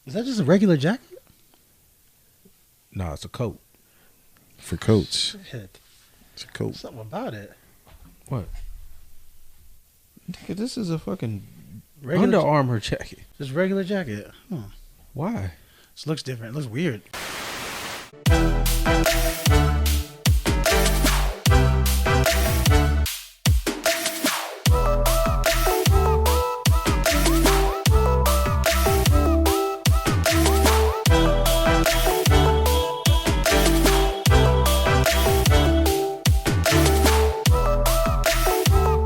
Is that just a regular jacket? No, it's a coat. For coats. Shit. It's a coat. Something about it. What? Nigga, this is a fucking Regular Under Armour jacket. Just regular jacket. Huh. Why? This looks different. It looks weird.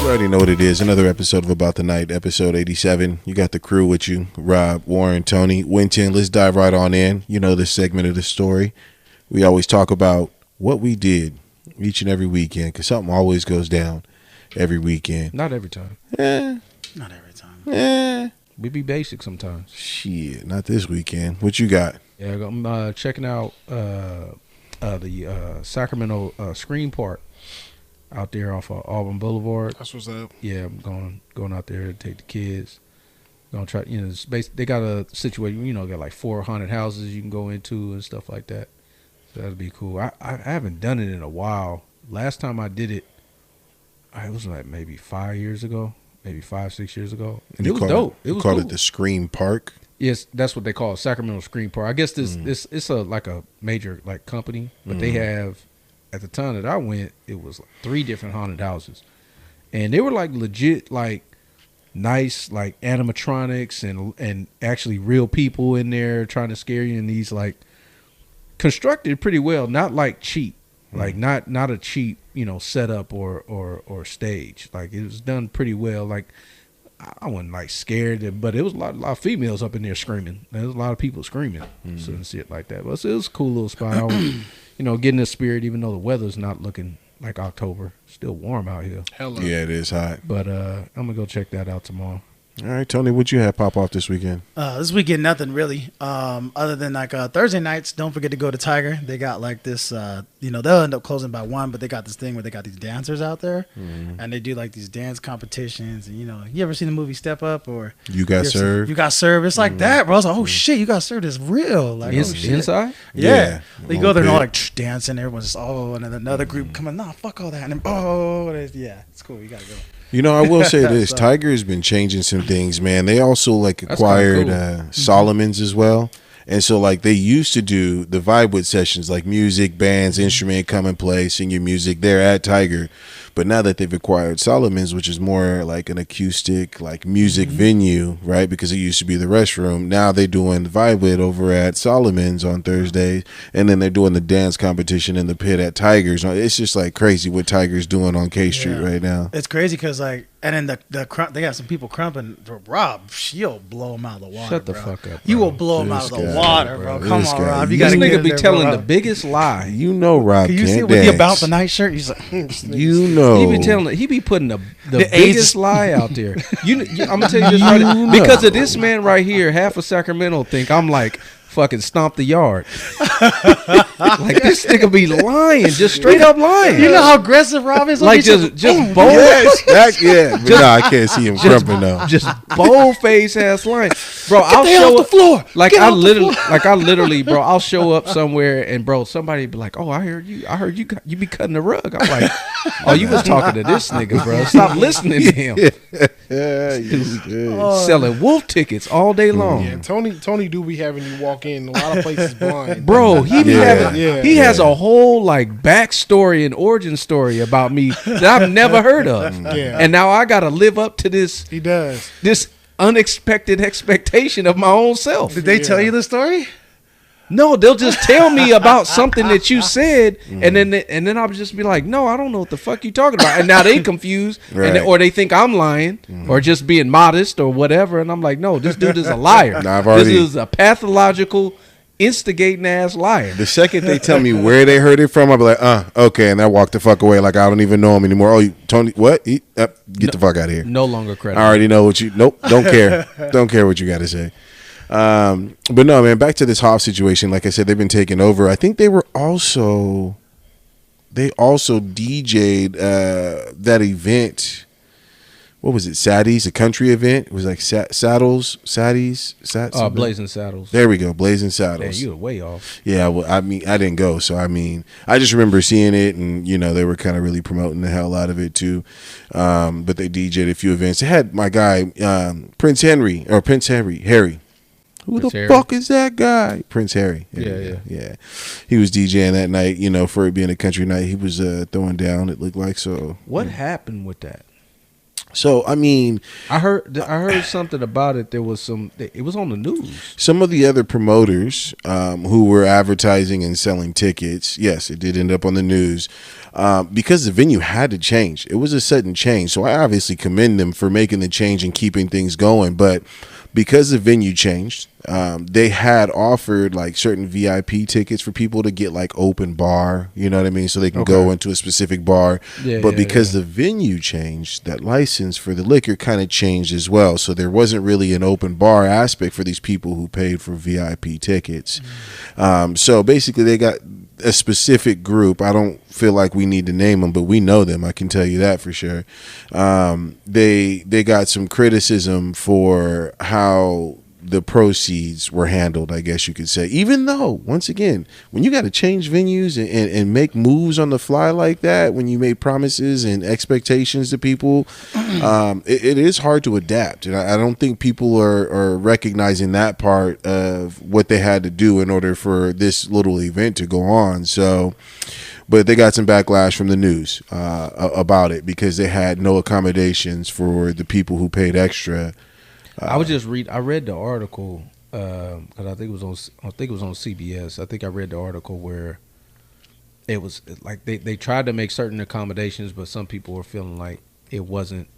You already know what it is. Another episode of About the Night, episode 87. You got the crew with you. Rob, Warren, Tony, Winton. Let's dive right on in. You know this segment of the story. We always talk about what we did each and every weekend because something always goes down every weekend. Not every time. Not every time. We be basic sometimes. Shit, not this weekend. What you got? Yeah, I'm checking out the Sacramento Scream Park out there off of Auburn Boulevard. That's what's up. Yeah, I'm going out there to take the kids. Gonna try, they got a situation, got like 4 haunted houses you can go into and stuff like that. So that'd be cool. I haven't done it in a while. Last time I did it, it was like maybe 5 years ago, maybe 5-6 years ago. And it was dope. It was called cool. it the Scream Park. Yes, that's what they call it, Sacramento Scream Park. I guess this it's like a major like company, but they have, at the time that I went, it was like 3 different haunted houses, and they were like legit, like nice, like animatronics and actually real people in there trying to scare you. And these like constructed pretty well, not like cheap, like not a cheap setup or stage. Like it was done pretty well. Like I wasn't like scared, but it was a lot of females up in there screaming. There was a lot of people screaming, so and shit like that. But it was a cool little spot. I was, getting the spirit, even though the weather's not looking like October. Still warm out here. Hello. Yeah, it is hot. But I'm gonna go check that out tomorrow. All right, Tony, what you had pop off this weekend? This weekend, nothing really. Other than like Thursday nights, don't forget to go to Tiger. They got like this, they'll end up closing by 1, but they got this thing where they got these dancers out there, and they do like these dance competitions. And you ever seen the movie Step Up or You Got Served? You Got served. It's like that, bro. I was like, oh shit, You Got Served is real. Like oh, shit. Inside? Yeah. They go there and all Okay. like dancing. Everyone's just and then another group coming, nah, fuck all that, and then yeah, it's cool. You gotta go. I will say this. So- Tiger has been changing some things, man. They also like That's acquired kinda Solomon's as well. And so like they used to do the vibe with sessions, like music, bands, instrument, come and play, sing your music there at Tiger. But now that they've acquired Solomon's, which is more like an acoustic, like music venue, right? Because it used to be the restroom. Now they're doing Vibe With over at Solomon's on Thursdays. And then they're doing the dance competition in the pit at Tiger's. It's just like crazy what Tiger's doing on K Street right now. It's crazy because like, and then they got some people crumping. Rob, you'll blow them out of the water. Shut the bro. fuck up, You bro. will blow them out This of the guy, water, bro. Come This on, guy. Rob. You This gotta get nigga in be there, telling bro. the biggest lie. Rob Can you can't see with the dance. About the Night shirt? He's like, He be putting the biggest AIDS. lie out there. I'm gonna tell you this right because of this man right here. Half of Sacramento think I'm like fucking stomp the yard. Like this nigga be lying, just straight up lying. you know how aggressive Rob is? Like just bold, But nah, I can't see him crumping though. just bold face ass lying, bro. I'll the hell show off up the floor. like Get I off the literally, bro. I'll show up somewhere and bro, somebody be like, "Oh, I heard you be cutting the rug." I'm like, "Oh, you was talking to this nigga, bro. Stop listening to him." Selling wolf tickets all day long. Yeah, Tony do be having you walk in a lot of places blind. Bro, he be having Yeah. he has a whole like backstory and origin story about me that I've never heard of. Yeah. And now I gotta live up to this He does. unexpected expectation of my own self. Did they tell you the story? No, they'll just tell me about something that you said, and then I'll just be like, no, I don't know what the fuck you talking about. And now they confused, or they think I'm lying, or just being modest or whatever. And I'm like, no, this dude is a liar. This is a pathological, instigating ass liar. The second they tell me where they heard it from, I'll be like, okay, and I walk the fuck away like I don't even know him anymore. Oh, Tony, what? Get the fuck out of here. No longer credit. I already know what you. Nope, don't care. Don't care what you got to say. But no, man. Back to this Hoff situation. Like I said, they've been taking over. I think they also DJ'd that event what was it? Saddies, a country event. It was like Saddles, Saddies, Blazing Saddles. There we go, Blazing Saddles. Yeah, you were way off. Yeah, well, I mean, I didn't go, so I mean, I just remember seeing it, and they were kind of really promoting the hell out of it too. But they DJ'd a few events. They had my guy Prince Harry. Who Prince the Harry? fuck is that guy? Prince Harry. Yeah. He was DJing that night. For it being a country night, he was throwing down. It looked like so. What happened with that? So I mean, I heard something about it. There was it was on the news. Some of the other promoters who were advertising and selling tickets, yes, it did end up on the news because the venue had to change. It was a sudden change, so I obviously commend them for making the change and keeping things going. But because the venue changed, they had offered like certain VIP tickets for people to get like open bar, you know what I mean? So they can go into a specific bar. But because the venue changed, that license for the liquor kind of changed as well. So there wasn't really an open bar aspect for these people who paid for VIP tickets. So basically they got a specific group. I don't feel like we need to name them, but we know them. I can tell you that for sure. They got some criticism for how the proceeds were handled, I guess you could say. Even though, once again, when you got to change venues and make moves on the fly like that, when you made promises and expectations to people, it is hard to adapt. And I don't think people are recognizing that part of what they had to do in order for this little event to go on. So, but they got some backlash from the news about it because they had no accommodations for the people who paid extra. I read the article because I think it was on CBS. I think I read the article where it was like they tried to make certain accommodations, but some people were feeling like it wasn't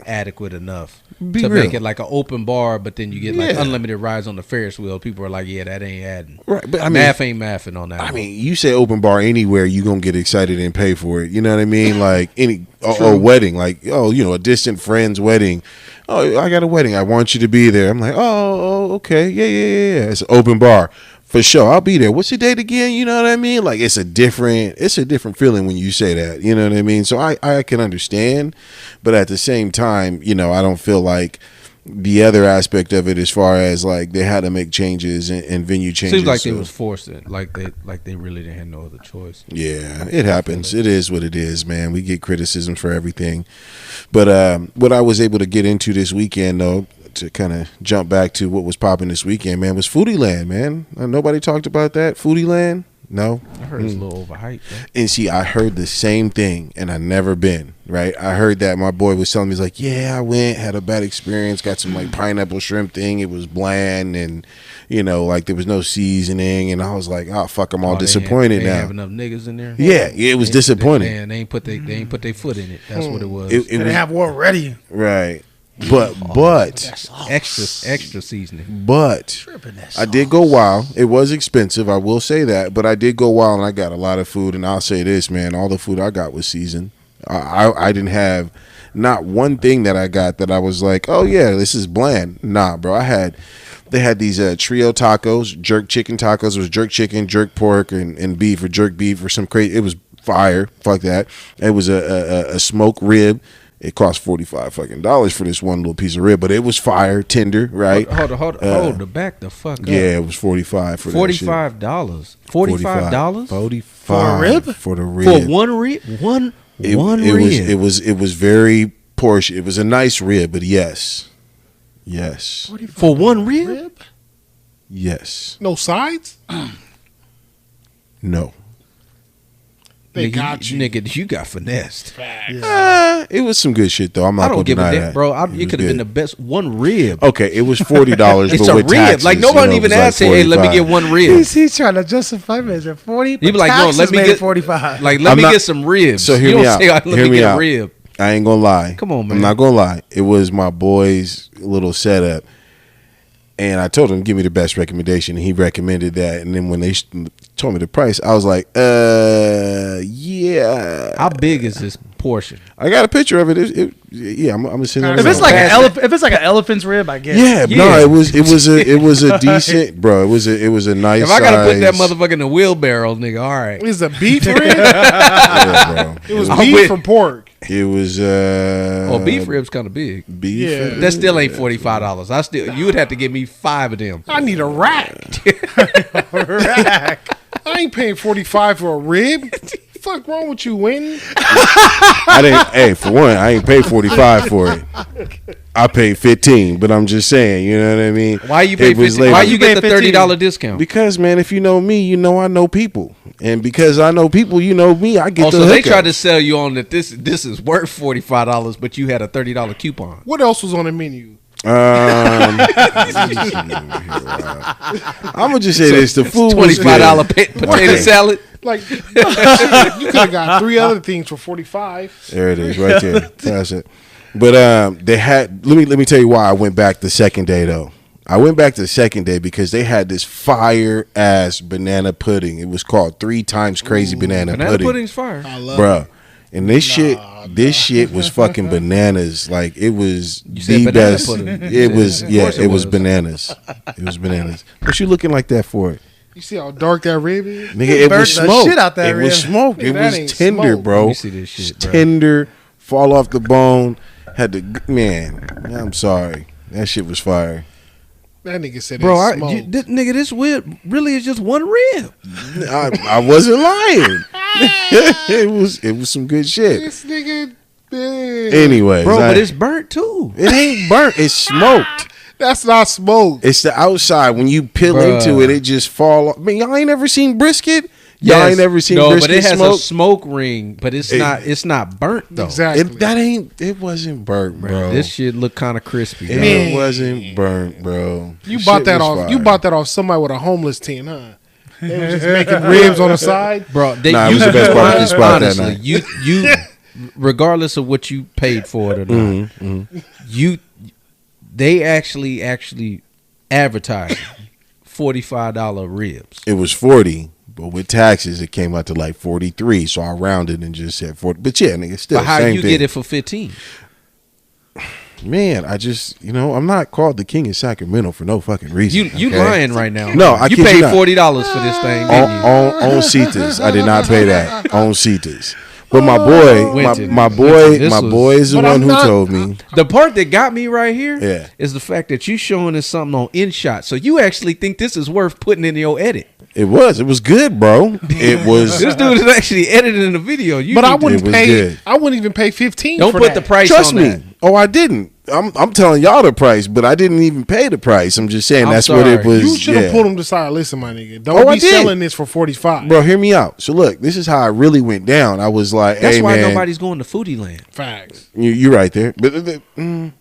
adequate enough to make it like an open bar. But then you get like unlimited rides on the Ferris wheel. People are like, yeah, that ain't adding. Right, but I mean, math ain't mathing on that. I mean, you say open bar anywhere, you gonna get excited and pay for it. You know what I mean? Like or wedding, like a distant friend's wedding. Oh, I got a wedding. I want you to be there. I'm like, oh, okay, yeah. It's an open bar for sure. I'll be there. What's the date again? You know what I mean? Like it's a different feeling when you say that. You know what I mean? So I can understand, but at the same time, I don't feel like the other aspect of it, as far as like they had to make changes and venue changes. Seems like they was forced it. Like they really didn't have no other choice. Yeah, it happens. It is what it is, man. We get criticism for everything. But what I was able to get into this weekend, though, to kind of jump back to what was popping this weekend, man, was Foodie Land, man. Nobody talked about that. Foodie Land? No. I heard it's a little overhyped. Man. And see, I heard the same thing, and I never been, right? I heard that my boy was telling me, he's like, yeah, I went, had a bad experience, got some like pineapple shrimp thing. It was bland, and like there was no seasoning, and I was like, oh fuck, I'm all disappointed now. They have enough niggas in there. Yeah, it was disappointing. They ain't put their foot in it. That's what it was. They didn't have war ready. Right. But extra seasoning. But I did go wild. It was expensive, I will say that. But I did go wild, and I got a lot of food. And I'll say this, man, all the food I got was seasoned. I didn't have not one thing that I got that I was like, oh yeah, this is bland. Nah, bro. They had these trio tacos, jerk chicken tacos. It was jerk chicken, jerk pork, and beef, or jerk beef, or some crazy. It was fire. Fuck that. It was a smoked rib. It cost $45 for this one little piece of rib, but it was fire, tender, right? Hold back the fuck up. Yeah, it was $45 for $45. $45? $45 for a rib? For the rib. For one rib? One rib. It was very portion. It was a nice rib, but yes. For one rib? Yes. No sides? No. They got you. Nigga, you got finessed. It was some good shit, though. I'm not going to deny that. Bro, it could have been the best. One rib. Okay, it was $40. It's but a with rib. taxes, like, nobody even asked, hey, let me get one rib. He's trying to justify me. Is it 40? You be like, no, let me get 45. Like, let me get some ribs. So hear me out. Let me get a rib. I ain't going to lie. Come on, man. I'm not going to lie. It was my boy's little setup. And I told him, give me the best recommendation. And he recommended that. And then when they told me the price, I was like, yeah. How big is this portion. I got a picture of it. Yeah, I'm gonna send it. If it's like an elephant's rib, I guess. Yeah, no, it was a decent, bro. It was a nice. If I gotta put that motherfucker in the wheelbarrow, nigga, all right. It's a beef rib. Yeah, bro. It was beef or pork. It was. Beef ribs kind of big. Beef. Yeah. That still ain't $45. You would have to give me 5 of them. I need a rack. Rack. I ain't paying $45 for a rib. Fuck wrong with you, Win? I didn't. Hey, for one, I ain't paid $45 for it. I paid $15, but I'm just saying, you know what I mean? Why you pay $15? Why you get the $30 discount? Because, man, if you know me, you know I know people, and because I know people, you know me, I get the so they hookup. tried to sell you on that this is worth $45, but you had a $30 coupon. What else was on the menu? I'm gonna just say this: the food was $25 potato salad. Like you could have got 3 other things for $45. There it is, right there. That's it. But they had. Let me tell you why I went back the second day though. I went back the second day because they had this fire ass banana pudding. It was called 3 times crazy banana pudding. Banana pudding's fire, bruh. And this shit was fucking bananas. Like it was the best. Pudding. It was it was bananas. It was bananas. What you looking like that for? You see how dark that rib is? Nigga, it was smoked. Shit out that it rib. was smoked. Nigga, it that was ain't tender, smoked. bro. Let me see this shit, bro. Tender, fall off the bone. Had to man. I'm sorry. That shit was fire. That nigga said bro. it's smoked. This rib really is just one rib. I wasn't lying. it was some good shit. This nigga, man. Anyways, Bro, but it's burnt too. It ain't burnt. It's smoked. That's not smoked. It's the outside. When you peel into it, it just fall off. Man, y'all ain't ever seen brisket? Y'all ain't never seen brisket but it has smoked? a smoke ring, but it's not burnt though. Exactly. It wasn't burnt, bro. This shit look kind of crispy. It wasn't burnt, bro. You bought that off. Fire. You bought that off somebody with a homeless tent, huh? They was just making ribs on the side, bro. It was the best barbecue spot that night. You, regardless of what you paid for it or not, they actually advertised $45 ribs. It was 40. But with taxes, it came out to like 43. So I rounded and just said 40. But yeah, nigga, still. But how same you thing. get it for 15? Man, I just, I'm not called the king of Sacramento for no fucking reason. You lying right now? No, I you kid paid you not. $40 for this thing. On Cetus. I did not pay that on Cetus. But my boy is the one who told me. The part that got me right here is the fact that you showing us something on InShot. So you actually think this is worth putting in your edit. It was good, bro. It was. This dude is actually editing the video. I wouldn't pay. Good. I wouldn't even pay 15. Don't for put that. the price. Trust on me. That. Oh, I didn't. I'm telling y'all the price, but I didn't even pay the price. I'm just saying that's what it was. You should have pulled him to side. Listen, my nigga, don't be selling this for 45, bro. Hear me out. So look, this is how I really went down. I was like, that's hey, why man, nobody's going to Foodie Land. Facts. You're right there, but you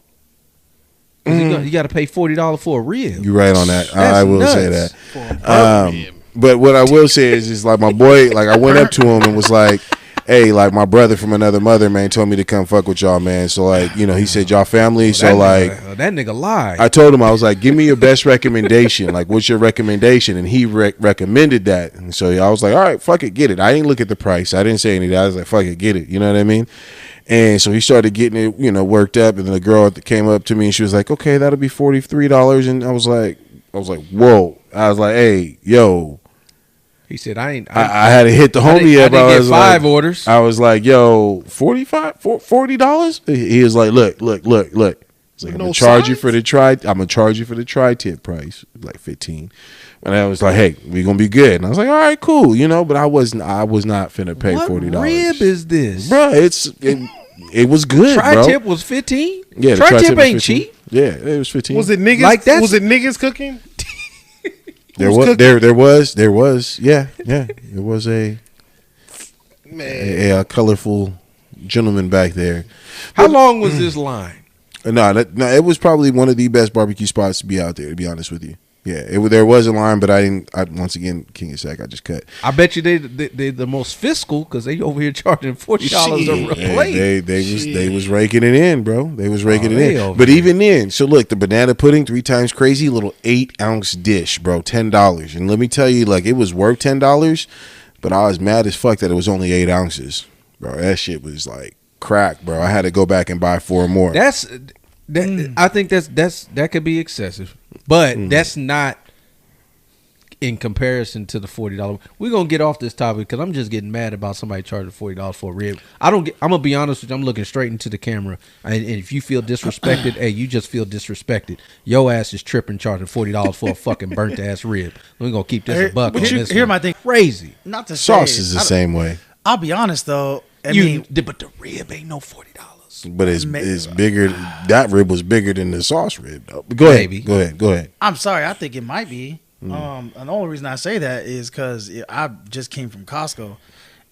got to pay $40 for a rib. You're right on that. I will say that. For a rib. But what I will say is like my boy, like I went up to him and was like, hey, like my brother from another mother, man, told me to come fuck with y'all, man. So like, he said y'all family. So that nigga lied. I told him, I was like, give me your best recommendation. Like, what's your recommendation? And he recommended that. And so I was like, all right, fuck it, get it. I didn't look at the price. I didn't say anything. I was like, fuck it, get it. You know what I mean? And so he started getting it, worked up. And then the girl came up to me and she was like, okay, that'll be $43. And I was like, whoa. I was like, hey, yo. He said, I had to hit the homie up. I didn't get 5 orders. I was like, yo, $40? He was like, look. He's like, I'm gonna charge you for the tri-tip price, like 15. And I was like, hey, we gonna be good. And I was like, all right, cool, But I was not finna pay $40. What rib is this, bro? It was good. Tri-tip was 15. Yeah, the tri-tip ain't cheap. Yeah, it was 15. Was it niggas? Like that? Was it niggas cooking? There was, yeah. There was a colorful gentleman back there. How long was this line? No, it was probably one of the best barbecue spots to be out there, to be honest with you. Yeah, there was a line, but I didn't. Once again, King of Sac, I just cut. I bet you they the most fiscal because they over here charging $40 a plate. They was raking it in, bro. They was raking it in. But even then, so look, the banana pudding 3 times crazy, little 8-ounce dish, bro, $10. And let me tell you, like it was worth $10, but I was mad as fuck that it was only 8 ounces, bro. That shit was like crack, bro. I had to go back and buy 4 more. I think that could be excessive, but that's not in comparison to the $40. We're gonna get off this topic because I'm just getting mad about somebody charging $40 for a rib. I'm gonna be honest with you. I'm looking straight into the camera, and if you feel disrespected, hey, you just feel disrespected. Your ass is tripping, charging $40 for a fucking burnt ass rib. We're gonna keep this a buck. Here's my thing. Crazy. Not to Sauce say, is the same way, I'll be honest though. But the rib ain't no $40. but it's bigger. That rib was bigger than the sauce rib, though. But go ahead. I'm sorry. I think it might be. And the only reason I say that is because I just came from Costco,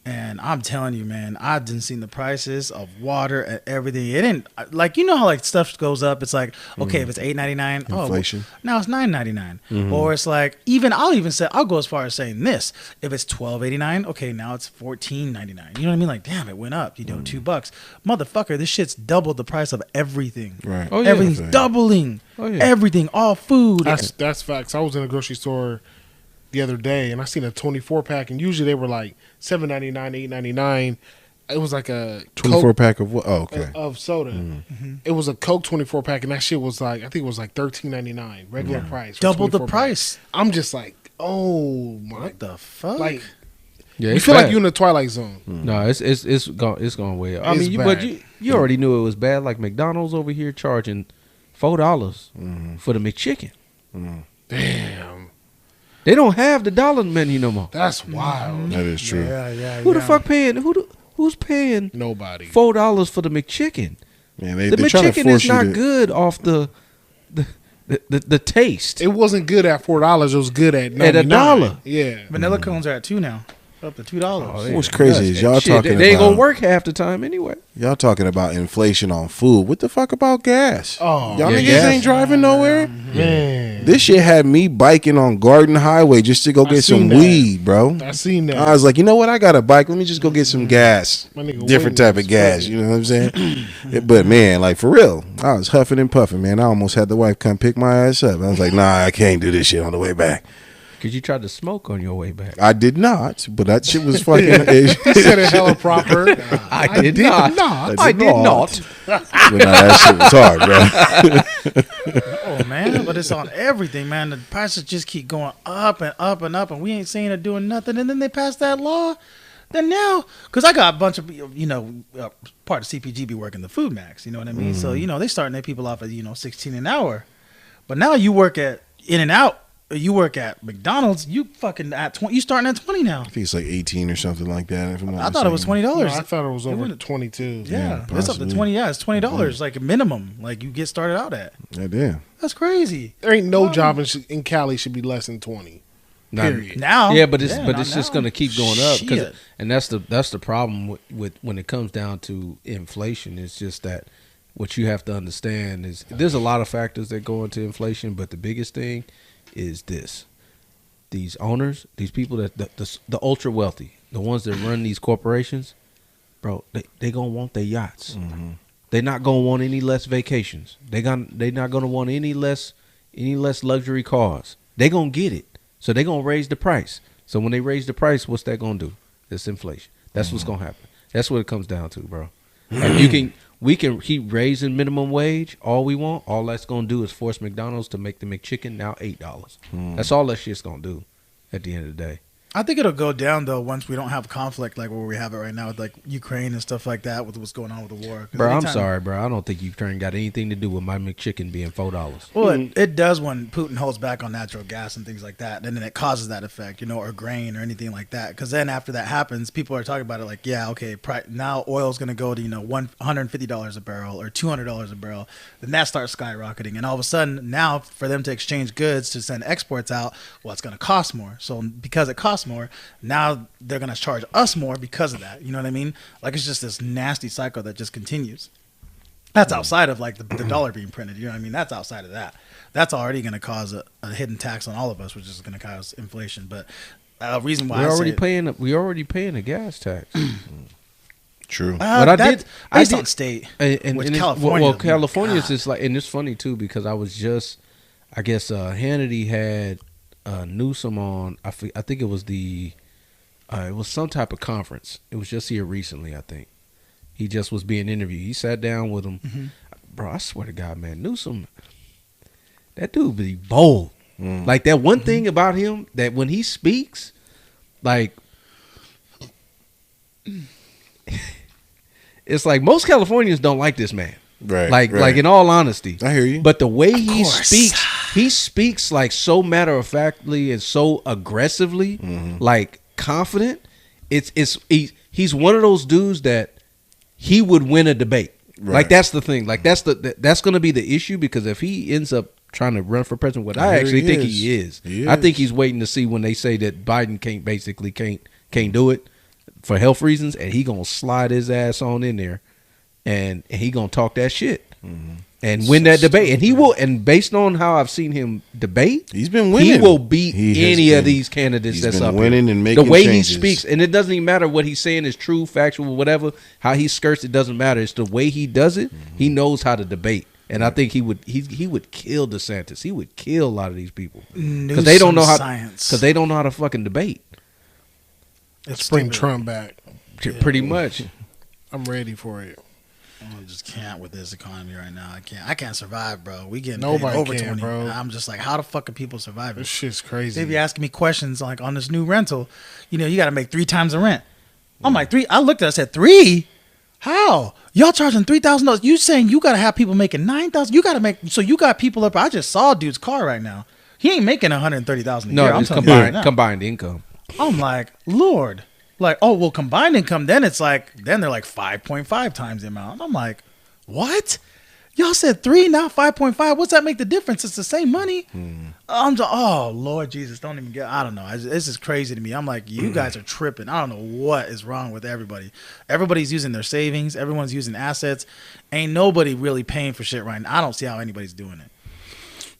and I'm telling you, man, I didn't see the prices of water and everything. It didn't like how like stuff goes up. It's like okay, if it's $8.99, inflation. Now it's $9.99, or it's like I'll go as far as saying this: if it's $12.89, okay, now it's $14.99. You know what I mean? Like, damn, it went up. $2, motherfucker. This shit's doubled the price of everything. Right? Oh, yeah. Everything's doubling. Oh, yeah. Everything, all food. That's facts. I was in a grocery store the other day, and I seen a 24-pack, and usually they were like $7.99, $8.99. It was like a 24-pack of what? Oh, okay. Of soda. It was a Coke 24-pack, and that shit was like, I think it was like $13.99 regular price. Double the price. I'm just like, oh my, what the fuck? Like, yeah, you feel like you're in the Twilight Zone. No, it's going way up. I mean, but you already knew it was bad. Like McDonald's over here charging $4 for the McChicken. Damn. They don't have the dollar menu no more. That's wild. That is true. Yeah. Who the fuck paying? Who's paying? Nobody. $4 for the McChicken. Man, The McChicken is not good off the taste. It wasn't good at $4. It was good at $99. At $1. Yeah. Vanilla cones are at $2 now. Up to $2. What's crazy is y'all talking they ain't about gonna work half the time anyway. y'all talking about inflation on food. What the fuck about gas? Oh, y'all yeah, niggas gas. ain't driving nowhere. Man. This shit had me biking on Garden Highway just to go get some seen that. weed, bro. I seen that. I was like, you know what? I got a bike. Let me just go get some gas. My nigga Different Wayne type of gas. was You know what I'm saying? But man, like for real, I was huffing and puffing, man. I almost had the wife come pick my ass up. I was like, nah, I can't do this shit on the way back. Because you tried to smoke on your way back. I did not, but that shit was fucking. He said it hella proper. I did not. I did not. But nah, that shit was hard, bro. Oh man, but it's on everything, man. The prices just keep going up and up and up, and we ain't seeing it doing nothing. And then they passed that law. Then now, because I got a bunch of part of CPG be working the food max. You know what I mean? So they starting their people off at $16 an hour, but now you work at In-N-Out. You work at McDonald's, you fucking at 20. You starting at 20 now. I think it's like 18 or something like that. If I'm not I thought it was $20. No, I thought it was over 22. Yeah, it's up to possibly. 20. Yeah, it's $20 like a minimum. Like you get started out at. Yeah, damn. That's crazy. There ain't no job in Cali should be less than 20. Period. Now, Yeah, but it's not just now. going to keep going up, Shit. and that's the problem with when it comes down to inflation. It's just that what you have to understand is there's a lot of factors that go into inflation, but the biggest thing is this: these owners, these people that the ultra wealthy, the ones that run these corporations, bro, they gonna want their yachts. They're not gonna want any less vacations. They not gonna want any less luxury cars. They gonna get it. So they gonna raise the price. So when they raise the price, what's that gonna do? It's inflation. That's what's gonna happen. That's what it comes down to, bro. Like we can keep raising minimum wage all we want. All that's gonna do is force McDonald's to make the McChicken now $8. That's all that shit's gonna do at the end of the day. I think it'll go down though once we don't have conflict like where we have it right now with like Ukraine and stuff like that with what's going on with the war. 'Cause Bro, I'm anytime- sorry, bro. I don't think Ukraine got anything to do with my McChicken being $4. Well, it does when Putin holds back on natural gas and things like that. And then it causes that effect, or grain or anything like that. Because then after that happens, people are talking about it like, yeah, okay, now oil's going to go to, $150 a barrel or $200 a barrel. Then that starts skyrocketing. And all of a sudden, now for them to exchange goods to send exports out, well, it's going to cost more. So because it costs more, now they're going to charge us more because of that. You know what I mean? Like it's just this nasty cycle that just continues. That's outside of like the dollar being printed. You know what I mean? That's outside of that. That's already going to cause a hidden tax on all of us, which is going to cause inflation. But a reason why we already paying a gas tax. True. But I did on state. And California. Well, California's just like, and it's funny too because I guess Hannity had Newsom on. I think it was it was some type of conference. It was just here recently, I think. He just was being interviewed. He sat down with him. Bro, I swear to God, man, Newsom, that dude be bold. Like that one thing about him that when he speaks, like it's like most Californians don't like this man. Right. Like in all honesty. I hear you. But the way he speaks like so matter of factly and so aggressively, like confident. He's one of those dudes that he would win a debate. Right. Like that's the thing. Like that's going to be the issue, because if he ends up trying to run for president, what I actually think he is. I think he's waiting to see when they say that Biden can't do it for health reasons, and he gonna slide his ass on in there, and he gonna talk that shit and win that debate. And he will. And based on how I've seen him debate, he's been winning. He will beat any of these candidates that's up winning here. And making the way changes. he speaks, and it doesn't even matter what he's saying is true, factual, whatever. How he skirts, it doesn't matter. It's the way he does it. He knows how to debate. And I think he would kill DeSantis. He would kill a lot of these people because they don't know how. Because they don't know how to fucking debate. Let's bring Trump back. Pretty much. I'm ready for it. I just can't with this economy right now. I can't survive, bro. We getting Nobody over can, 20. bro. I'm just like, how the fuck are people surviving? This shit's crazy. They be asking me questions like on this new rental. You got to make 3 times the rent. I'm like 3. I looked at it, I said 3. How? Y'all charging $3,000? You saying you got to have people making $9,000? You got to make, so you got people up. I just saw a dude's car right now. He ain't making $130,000 a year. No, it's combined income. I'm like, Lord. Like, oh, well, combined income, then it's like, then they're like 5.5 times the amount. I'm like, what? Y'all said 3, now 5.5. What's that make the difference? It's the same money. I'm just, oh, Lord Jesus, don't even get, I don't know. This is crazy to me. I'm like, you guys are tripping. I don't know what is wrong with everybody. Everybody's using their savings. Everyone's using assets. Ain't nobody really paying for shit right now. I don't see how anybody's doing it.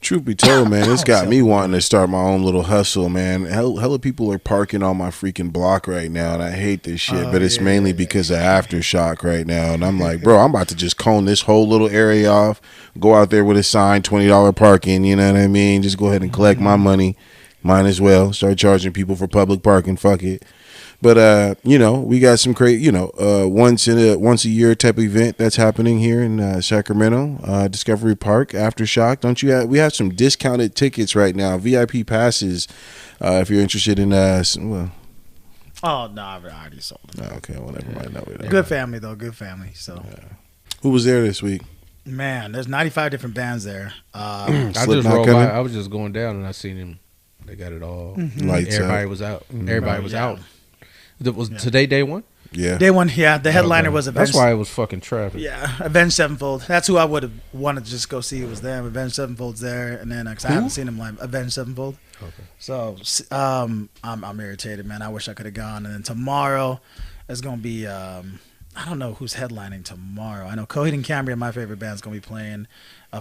Truth be told, man, it's got me wanting to start my own little hustle, man. Hella people are parking on my freaking block right now, and I hate this shit, but it's mainly because of Aftershock right now. And I'm like, bro, I'm about to just cone this whole little area off, go out there with a sign, $20 parking, you know what I mean? Just go ahead and collect my money. Might as well start charging people for public parking. Fuck it. But we got some crazy, once a year type of event that's happening here in Sacramento, Discovery Park, Aftershock. We have some discounted tickets right now, VIP passes. If you're interested in well. Oh no, I've already sold it. Okay, well, never mind. No, good family though, good family. So, who was there this week? Man, there's 95 different bands there. I just rolled by. I was just going down and I seen him. They got it all. Lights Everybody out. was out. Everybody was out. Was today day one? Yeah. Day one, yeah. The headliner was Avenged. That's why it was fucking traffic. Yeah, Avenged Sevenfold. That's who I would have wanted to just go see. It was them. Avenged Sevenfold's there, and then cause I haven't seen them live. Avenged Sevenfold. Okay. So I'm irritated, man. I wish I could have gone. And then tomorrow, it's gonna be I don't know who's headlining tomorrow. I know Coheed and Cambria, my favorite band, is gonna be playing.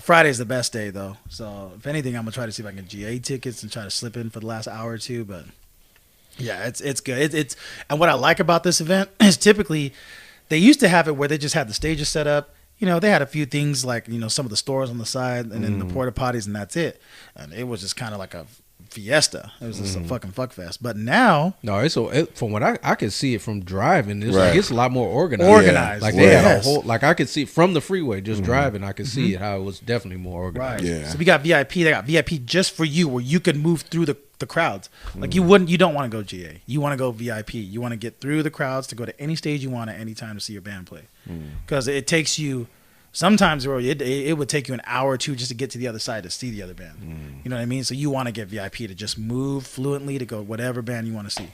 Friday's the best day though. So if anything, I'm gonna try to see if I can get GA tickets and try to slip in for the last hour or two, but. Yeah, it's good. It's and what I like about this event is typically they used to have it where they just had the stages set up. They had a few things like some of the stores on the side and then the porta potties, and that's it. And it was just kind of like a fiesta. It was just a fucking fuck fest. But now, no, from what I could see it from driving, it's like it's a lot more organized. Organized, like they had a whole. Like I could see from the freeway just driving. I could see it how it was definitely more organized. Right. Yeah. So we got VIP. They got VIP just for you, where you can move through the crowds. Like you don't want to go GA. You want to go VIP. You want to get through the crowds to go to any stage you want at any time to see your band play. Because it takes you. Sometimes, bro, it would take you an hour or two just to get to the other side to see the other band. You know what I mean? So you want to get VIP to just move fluently to go whatever band you want to see.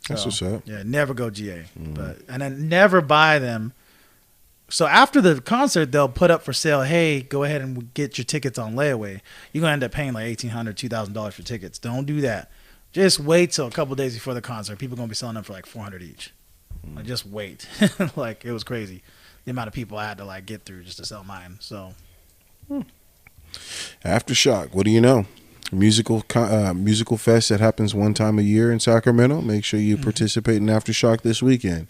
That's what's up. Yeah, never go GA. And then never buy them. So after the concert, they'll put up for sale, hey, go ahead and get your tickets on layaway. You're going to end up paying like $1,800, $2,000 for tickets. Don't do that. Just wait till a couple days before the concert. People are going to be selling them for like $400 each. Like, just wait. Like, it was crazy. The amount of people I had to like get through just to sell mine. So, Aftershock, what do you know? Musical fest that happens one time a year in Sacramento. Make sure you participate in Aftershock this weekend.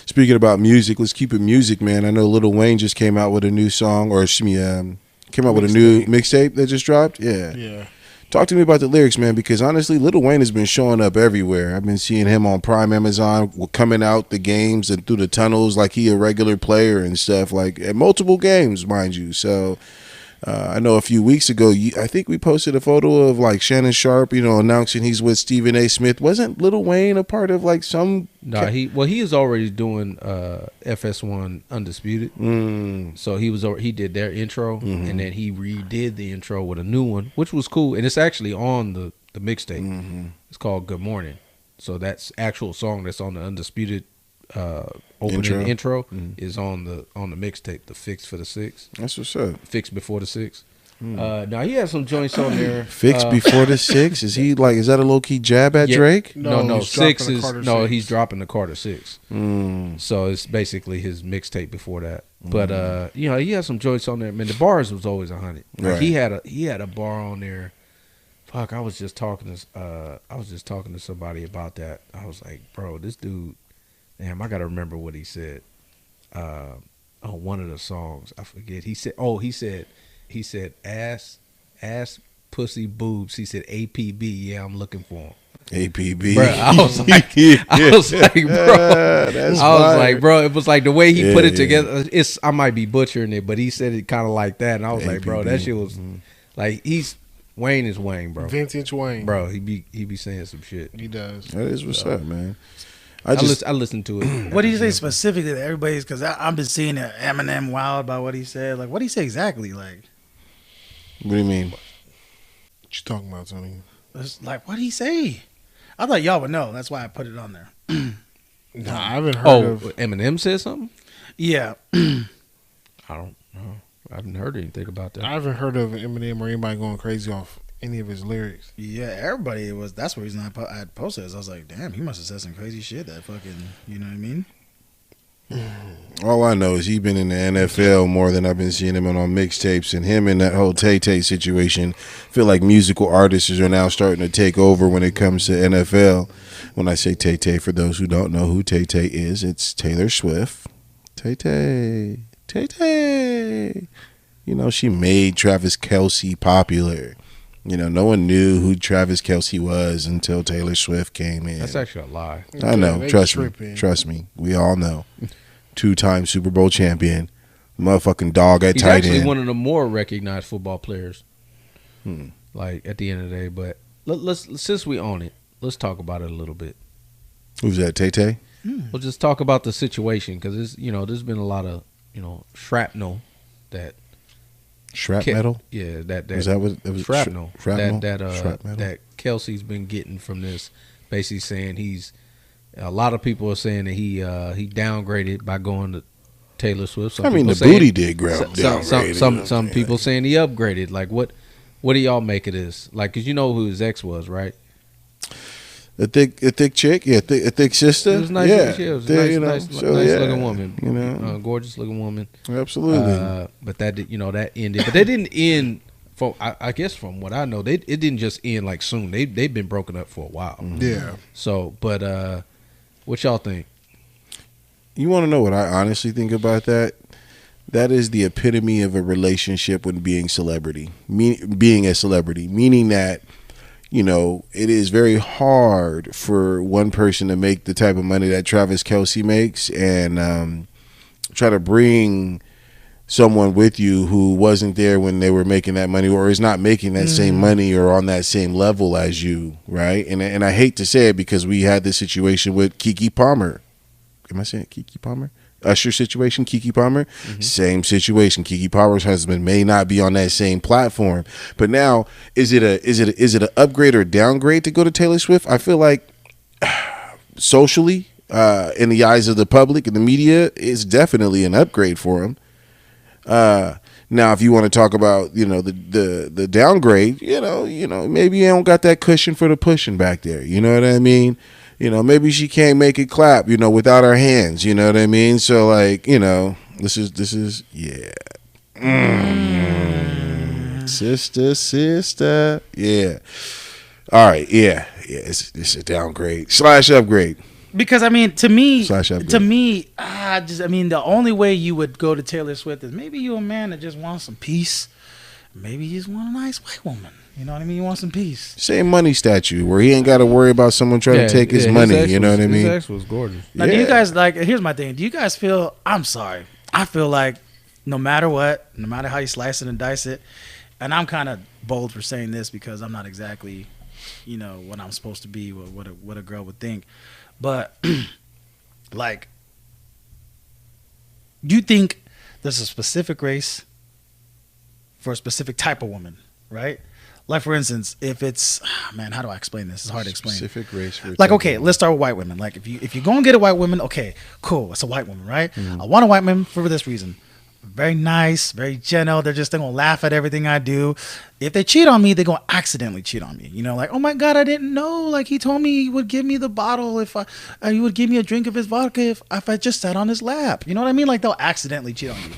Speaking about music, let's keep it music, man. I know Lil Wayne just came out with a new song, or came out with a new mixtape that just dropped. Yeah. Talk to me about the lyrics, man, because honestly, Lil Wayne has been showing up everywhere. I've been seeing him on Prime Amazon, coming out the games and through the tunnels like he a regular player and stuff, like at multiple games, mind you. So I know a few weeks ago, I think we posted a photo of like Shannon Sharp, announcing he's with Stephen A. Smith. Wasn't Lil Wayne a part of like some? No, he is already doing FS1 Undisputed. So he did their intro, and then he redid the intro with a new one, which was cool, and it's actually on the mixtape. It's called Good Morning. So that's actual song that's on the Undisputed opening intro is on the mixtape, the Fix for the Six. That's what's up. Fix before the Six. Now he has some joints on there. Fix before the Six. Is that a low key jab at Drake? No. Six is he's dropping the Carter Six. So it's basically his mixtape before that. But he has some joints on there. Man, the bars was always 100. Like, right. He had a bar on there. Fuck, I was just talking to somebody about that. I was like, bro, this dude. Damn, I gotta remember what he said. On one of the songs, I forget. He said ass, pussy, boobs. He said APB. Yeah, I'm looking for him. APB. Bro, I was like, bro. It was like the way he put it together. I might be butchering it, but he said it kind of like that, and I was like, bro, that shit was like Wayne is Wayne, bro. Vintage Wayne, bro. He be saying some shit. He does. That is what's up, man. I listened to it. What do you say specifically to everybody's? Because I've been seeing Eminem wild about what he said. Like, what do you say exactly? Like, what do you mean? What you talking about, Tony? It's like, what did he say? I thought y'all would know. That's why I put it on there. No, I haven't heard of. Eminem said something? Yeah. I don't know. I haven't heard anything about that. I haven't heard of Eminem or anybody going crazy off any of his lyrics. Yeah, everybody was. That's the reason I had posted this. I was like, damn, he must have said some crazy shit. That fucking, you know what I mean? All I know is he's been in the NFL more than I've been seeing him on mixtapes, and him and that whole Tay-Tay situation. I feel like musical artists are now starting to take over when it comes to NFL. When I say Tay-Tay, for those who don't know who Tay-Tay is, it's Taylor Swift. Tay-Tay. She made Travis Kelce popular. No one knew who Travis Kelce was until Taylor Swift came in. That's actually a lie. I know. Trust me. We all know. 2-time Super Bowl champion. Motherfucking dog at tight end. He's actually one of the more recognized football players. Like, at the end of the day. But let's since we own it, let's talk about it a little bit. Who's that, Tay-Tay? We'll just talk about the situation because there's been a lot of shrapnel that. Shrapnel? Yeah, that was that what it was? Shrapnel. Shrapnel? That Kelce's been getting from this, basically saying a lot of people are saying that he downgraded by going to Taylor Swift. The booty did downgrade. Some people saying he upgraded. Like what do y'all make of this? Like, cause you know who his ex was, right? A thick chick, a thick sister. It was nice. Yeah, it was a nice looking woman. Gorgeous looking woman. Absolutely. But that that ended. But they didn't end. I guess from what I know, it didn't just end like soon. They've been broken up for a while. Yeah. So, but what y'all think? You want to know what I honestly think about that? That is the epitome of a relationship when being a celebrity, meaning that. It is very hard for one person to make the type of money that Travis Kelce makes and try to bring someone with you who wasn't there when they were making that money or is not making that same money or on that same level as you, right? And I hate to say it because we had this situation with Keke Palmer. Am I saying Keke Palmer? Usher situation, Keke Palmer, same situation. Keke Palmer's husband may not be on that same platform, but now is it an upgrade or downgrade to go to Taylor Swift? I feel like socially, in the eyes of the public and the media, it's definitely an upgrade for him. Now, if you want to talk about the downgrade, maybe you don't got that cushion for the pushing back there. You know what I mean? Maybe she can't make it clap, without her hands. You know what I mean? So, like, this is, yeah. Sister. Yeah. All right. Yeah. It's a downgrade / upgrade. Because, to me, / the only way you would go to Taylor Swift is maybe you're a man that just wants some peace. maybe you just want a nice white woman. You know what I mean? You want some peace. Same money statue where he ain't got to worry about someone trying to take his money. You know what I mean? His ex was gorgeous. Now, do you guys like? Here's my thing. Do you guys feel? I'm sorry. I feel like no matter what, no matter how you slice it and dice it, and I'm kind of bold for saying this because I'm not exactly, what I'm supposed to be, or what a girl would think, but like, do you think there's a specific race for a specific type of woman, right? Like, for instance, if it's, how do I explain this? It's hard to explain. Specific race. For like, okay, let's start with white women. Like, if you go and get a white woman, okay, cool, it's a white woman, right? I want a white woman for this reason. Very nice, very gentle. They're gonna laugh at everything I do. If they cheat on me, they're gonna accidentally cheat on me. Like, oh my God, I didn't know. Like, he told me he would give me the bottle if he would give me a drink of his vodka if I just sat on his lap. You know what I mean? Like, they'll accidentally cheat on you.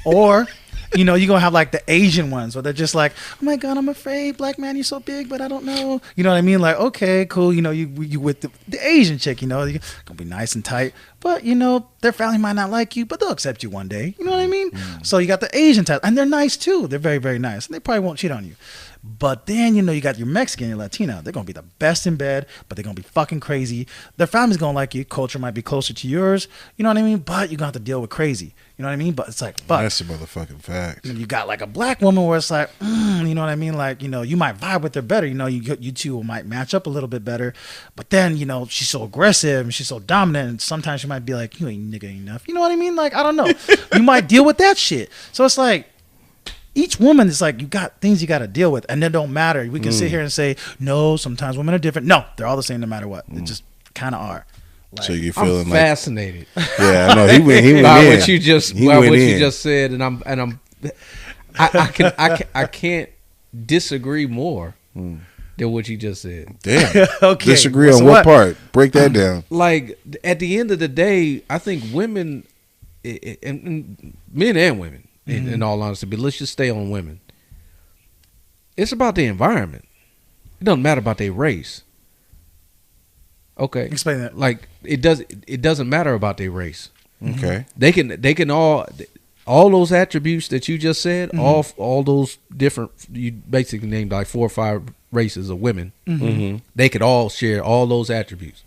Or you're gonna have like the Asian ones where they're just like, oh my God, I'm afraid, black man, you're so big, but I don't know. You know what I mean? Like, okay, cool. You with the Asian chick, you're gonna be nice and tight, but their family might not like you, but they'll accept you one day. You know what I mean? So you got the Asian type, and they're nice too. They're very, very nice, and they probably won't cheat on you. But then, you got your Mexican, your Latina. They're going to be the best in bed, but they're going to be fucking crazy. Their family's going to like you. Culture might be closer to yours. You know what I mean? But you're going to have to deal with crazy. You know what I mean? But it's like, fuck. That's a motherfucking fact. And you got like a black woman where it's like, you know what I mean? Like, you might vibe with her better. You two might match up a little bit better. But then, she's so aggressive and she's so dominant. And sometimes she might be like, you ain't nigga enough. You know what I mean? Like, I don't know. You might deal with that shit. So it's like, each woman is like, you got things you got to deal with, and they don't matter. We can sit here and say, no, sometimes women are different. No, they're all the same no matter what. They just kind of are. Like, so you're feeling I'm fascinated. Yeah, I know. He went by in. what you just you just said, and I can't disagree more than what you just said. Damn. Okay. Disagree on what part? Break that down. Like, at the end of the day, I think women, and men and women, in all honesty, but let's just stay on women. It's about the environment. It doesn't matter about their race. Okay, explain that. Like, it doesn't matter about their race. Okay, they can all those attributes that you just said. All those different, you basically named like 4 or 5 races of women. They could all share all those attributes,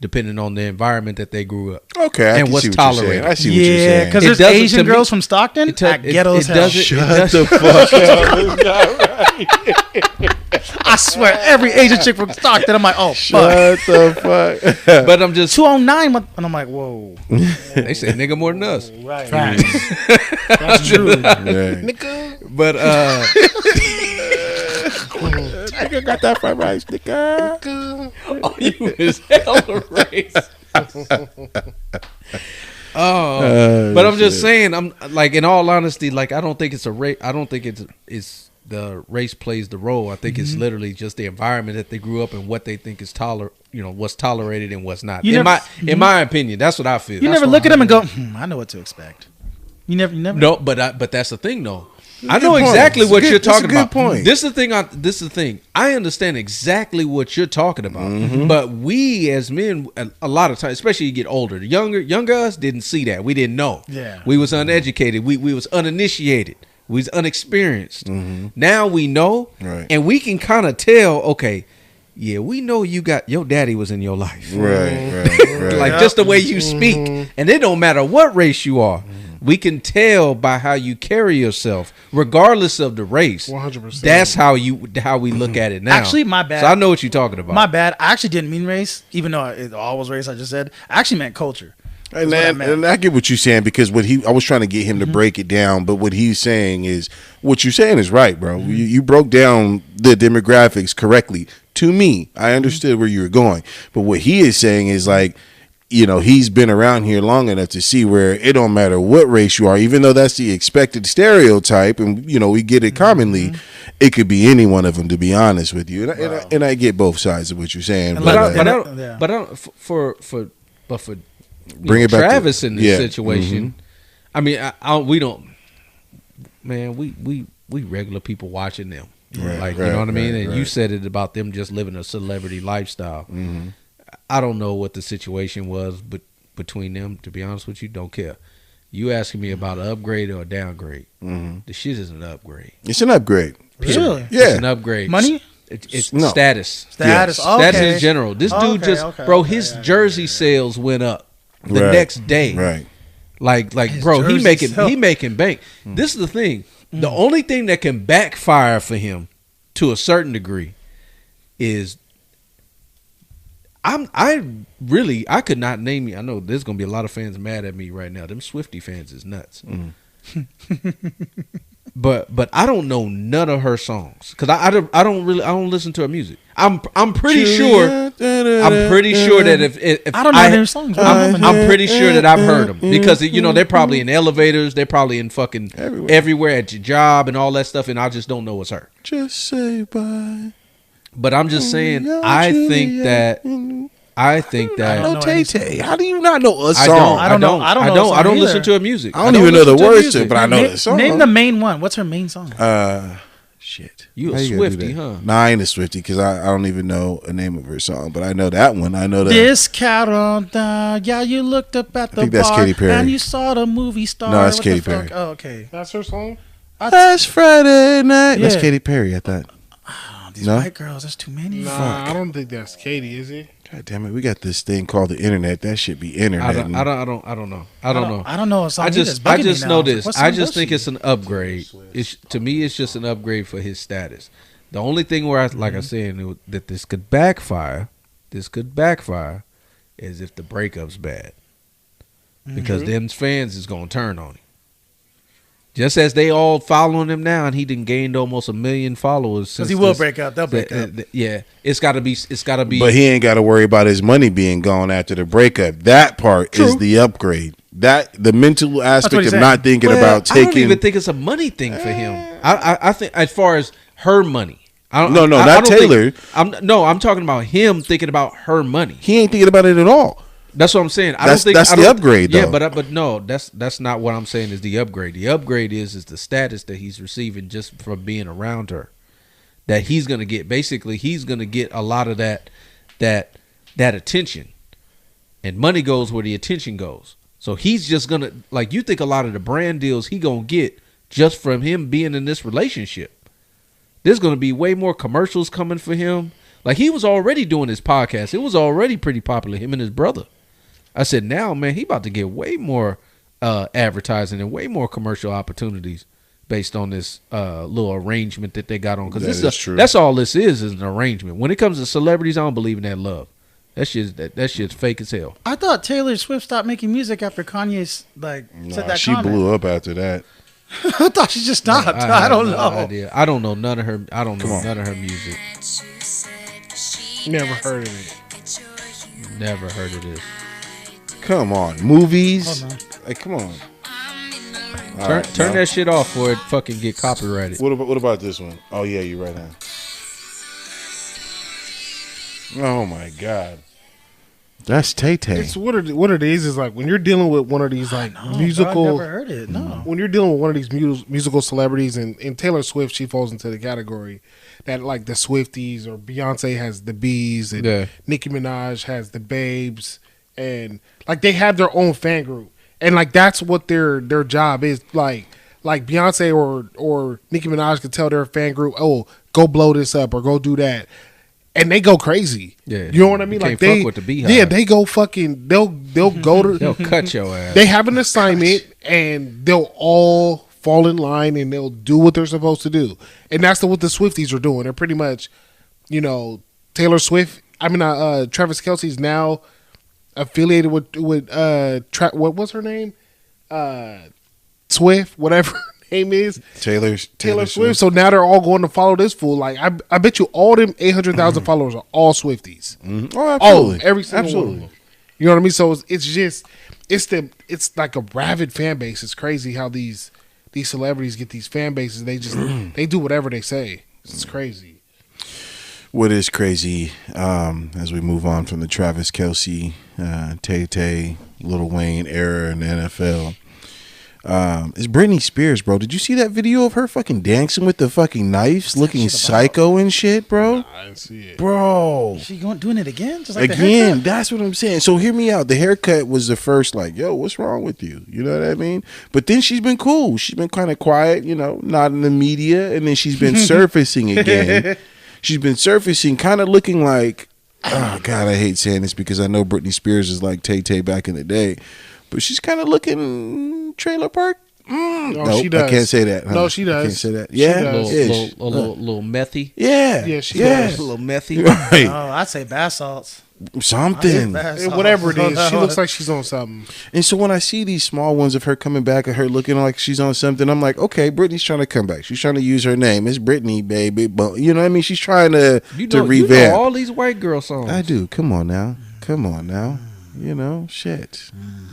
depending on the environment that they grew up. Okay, and what's tolerated. I see what you're saying. Yeah, because there's Asian girls from Stockton at ghetto as hell. Shut the fuck up. I swear, every Asian chick from Stockton, I'm like, oh, fuck. Shut the fuck. But I'm just 209, and I'm like, whoa. They say nigga more than us. Right. That's true. Nigga. But Nigga got that fried rice, nigga. oh, you is hella racist. But I'm just saying, I'm like, in all honesty, like, I don't think it's a race. I don't think it's the race plays the role. I think it's literally just the environment that they grew up in, what they think is what's tolerated and what's not. In my opinion, that's what I feel. You never look at them and go, I know what to expect. You never. No, but that's the thing, though. I know exactly what you're talking about. Point. This is the thing. I understand exactly what you're talking about. But we as men, a lot of times, especially you get older, the younger us didn't see that. We didn't know. Yeah. We was uneducated. We was uninitiated. We was unexperienced. Now we know, right. And we can kind of tell. Okay, yeah, we know your daddy was in your life, Right. like just the way you speak, and it don't matter what race you are. We can tell by how you carry yourself, regardless of the race. 100%. That's how we look at it now. Actually, my bad. So I know what you're talking about. My bad. I actually didn't mean race, even though it all was race. I just said I actually meant culture. And I get what you're saying, because I was trying to get him to break it down, but what he's saying is, what you're saying is right, bro. You broke down the demographics correctly. To me, I understood where you were going, but what he is saying is like, he's been around here long enough to see where it don't matter what race you are, even though that's the expected stereotype, and we get it commonly. It could be any one of them, to be honest with you, and I get both sides of what you're saying. For bring it back Travis to, in this situation. I mean, we don't, man. We regular people watching them, you know what I mean. And you said it about them just living a celebrity lifestyle. I don't know what the situation was, but between them, to be honest with you, don't care. You asking me about an upgrade or a downgrade? Mm-hmm. The shit is an upgrade. It's an upgrade. Really? Yeah. It's an upgrade. Money? It's No. status. Status. Yes. Okay. Status in general. This dude his jersey sales went up the Right. next day. Right. Like, His bro, he jersey making bank. This is the thing. The only thing that can backfire for him to a certain degree is I could not name you. I know there's gonna be a lot of fans mad at me right now. Them Swiftie fans is nuts. But I don't know none of her songs because I don't listen to her music. I'm pretty sure that if I don't know their songs. I'm pretty sure that I've heard them because they're probably in elevators, they're probably in fucking everywhere at your job and all that stuff, and I just don't know it's her. Just say bye. But I'm just saying, I think that. I know Tay-Tay. How do you not know a song? I don't listen to her music. I don't even know the words to it, but I know the song. Name the main one. What's her main song? Shit. You a Swiftie, huh? Nah, I ain't a Swiftie because I don't even know a name of her song, but I know that one. I know that. This cat on down. Yeah, you looked up at the think that's bar Katy Perry. and you saw the movie star. No, that's What Katy the fuck? Perry. Oh, okay. That's her song? Last Friday night. That's Yeah. Katy Perry, I thought. Oh, these No? white girls, there's too many. Nah, I don't think that's Katie, is it? God damn it, we got this thing called the internet. That should be internet. I don't know. I don't know. I don't know a song. I either. just It's bugging me know now. this. What I song just was think she? it's an upgrade. To me, it's just an upgrade for his status. The only thing where I said that this could backfire, is if the breakup's bad, because them fans is gonna turn on him. Just as they all following him now, and he done gained almost 1 million followers. Because he will break up. They'll break up. Yeah, it's gotta be. But he ain't got to worry about his money being gone after the breakup. That part is the upgrade. That the mental aspect of not thinking about taking. I don't even think it's a money thing for him. I think as far as her money. Not Taylor. I'm talking about him thinking about her money. He ain't thinking about it at all. That's what I'm saying. That's the upgrade, though. Yeah, but no, that's not what I'm saying. Is the upgrade? The upgrade is the status that he's receiving just from being around her. That he's gonna get. Basically, he's gonna get a lot of that attention, and money goes where the attention goes. So he's just gonna you think a lot of the brand deals he gonna get just from him being in this relationship. There's gonna be way more commercials coming for him. Like he was already doing his podcast. It was already pretty popular. Him and his brother. I said, now, man, he about to get way more advertising and way more commercial opportunities based on this little arrangement that they got on. Because that's all this is an arrangement. When it comes to celebrities, I don't believe in that love. That shit's fake as hell. I thought Taylor Swift stopped making music after Kanye said that she comment. blew up after that. I thought she just stopped. I don't know. I don't know none of her. I don't know none of her music. Never heard of it. Never heard of this. Come on, movies. Hold on. Like, come on. Turn that shit off before it fucking get copyrighted. What about this one? Oh yeah, you're right now. Oh my god, that's Tay-Tay. It's what it is like when you're dealing with one of these musical. Bro, I never heard it. No. When you're dealing with one of these musical celebrities, and Taylor Swift, she falls into the category that like the Swifties, or Beyonce has the Bees, and Nicki Minaj has the Babes, and like they have their own fan group, and like that's what their job is. Like Beyonce or Nicki Minaj could tell their fan group, oh, go blow this up or go do that. And they go crazy. Yeah, you know what I mean. Like they, fuck with the Beehive. Yeah, they go fucking. They'll go to. They'll cut your ass. They have an assignment, and they'll all fall in line, and they'll do what they're supposed to do. And that's what the Swifties are doing. They're pretty much, Taylor Swift. Travis Kelce's now affiliated with what was her name? Swift, whatever her name is. Taylor Swift. So now they're all going to follow this fool. Like I bet you all them 800,000 followers are all Swifties. Mm-hmm. Oh, absolutely. Every single one of them. You know what I mean? So it's like a rabid fan base. It's crazy how these celebrities get these fan bases. They just they do whatever they say. It's crazy. What is crazy, as we move on from the Travis Kelce, Tay-Tay, Lil Wayne era in the NFL, It's Britney Spears, bro. Did you see that video of her fucking dancing with the fucking knives, looking psycho and shit, bro? Nah, I didn't see it, bro. She doing it again? Just like Again, that's what I'm saying. So hear me out. The haircut was the first, like, yo, what's wrong with you? You know what I mean? But then she's been cool. She's been kind of quiet, you know, not in the media, and then she's been surfacing again. She's been surfacing, kind of looking like, oh God, I hate saying this because I know Britney Spears is like Tay Tay back in the day. But she's kind of looking Trailer Park. No, she does. I can't say that. Huh? No, she does. I can't say that. Yeah, a little methy. Yeah, yeah, she does. A little methy. Right. Oh, I'd say bath salts. Something. Whatever it is, she looks like she's on something. And so when I see these small ones of her coming back and her looking like she's on something, I'm like, okay, Britney's trying to come back. She's trying to use her name. It's Britney, baby. But you know what I mean? She's trying to revamp. You know all these white girl songs. I do. Come on now. You know, shit.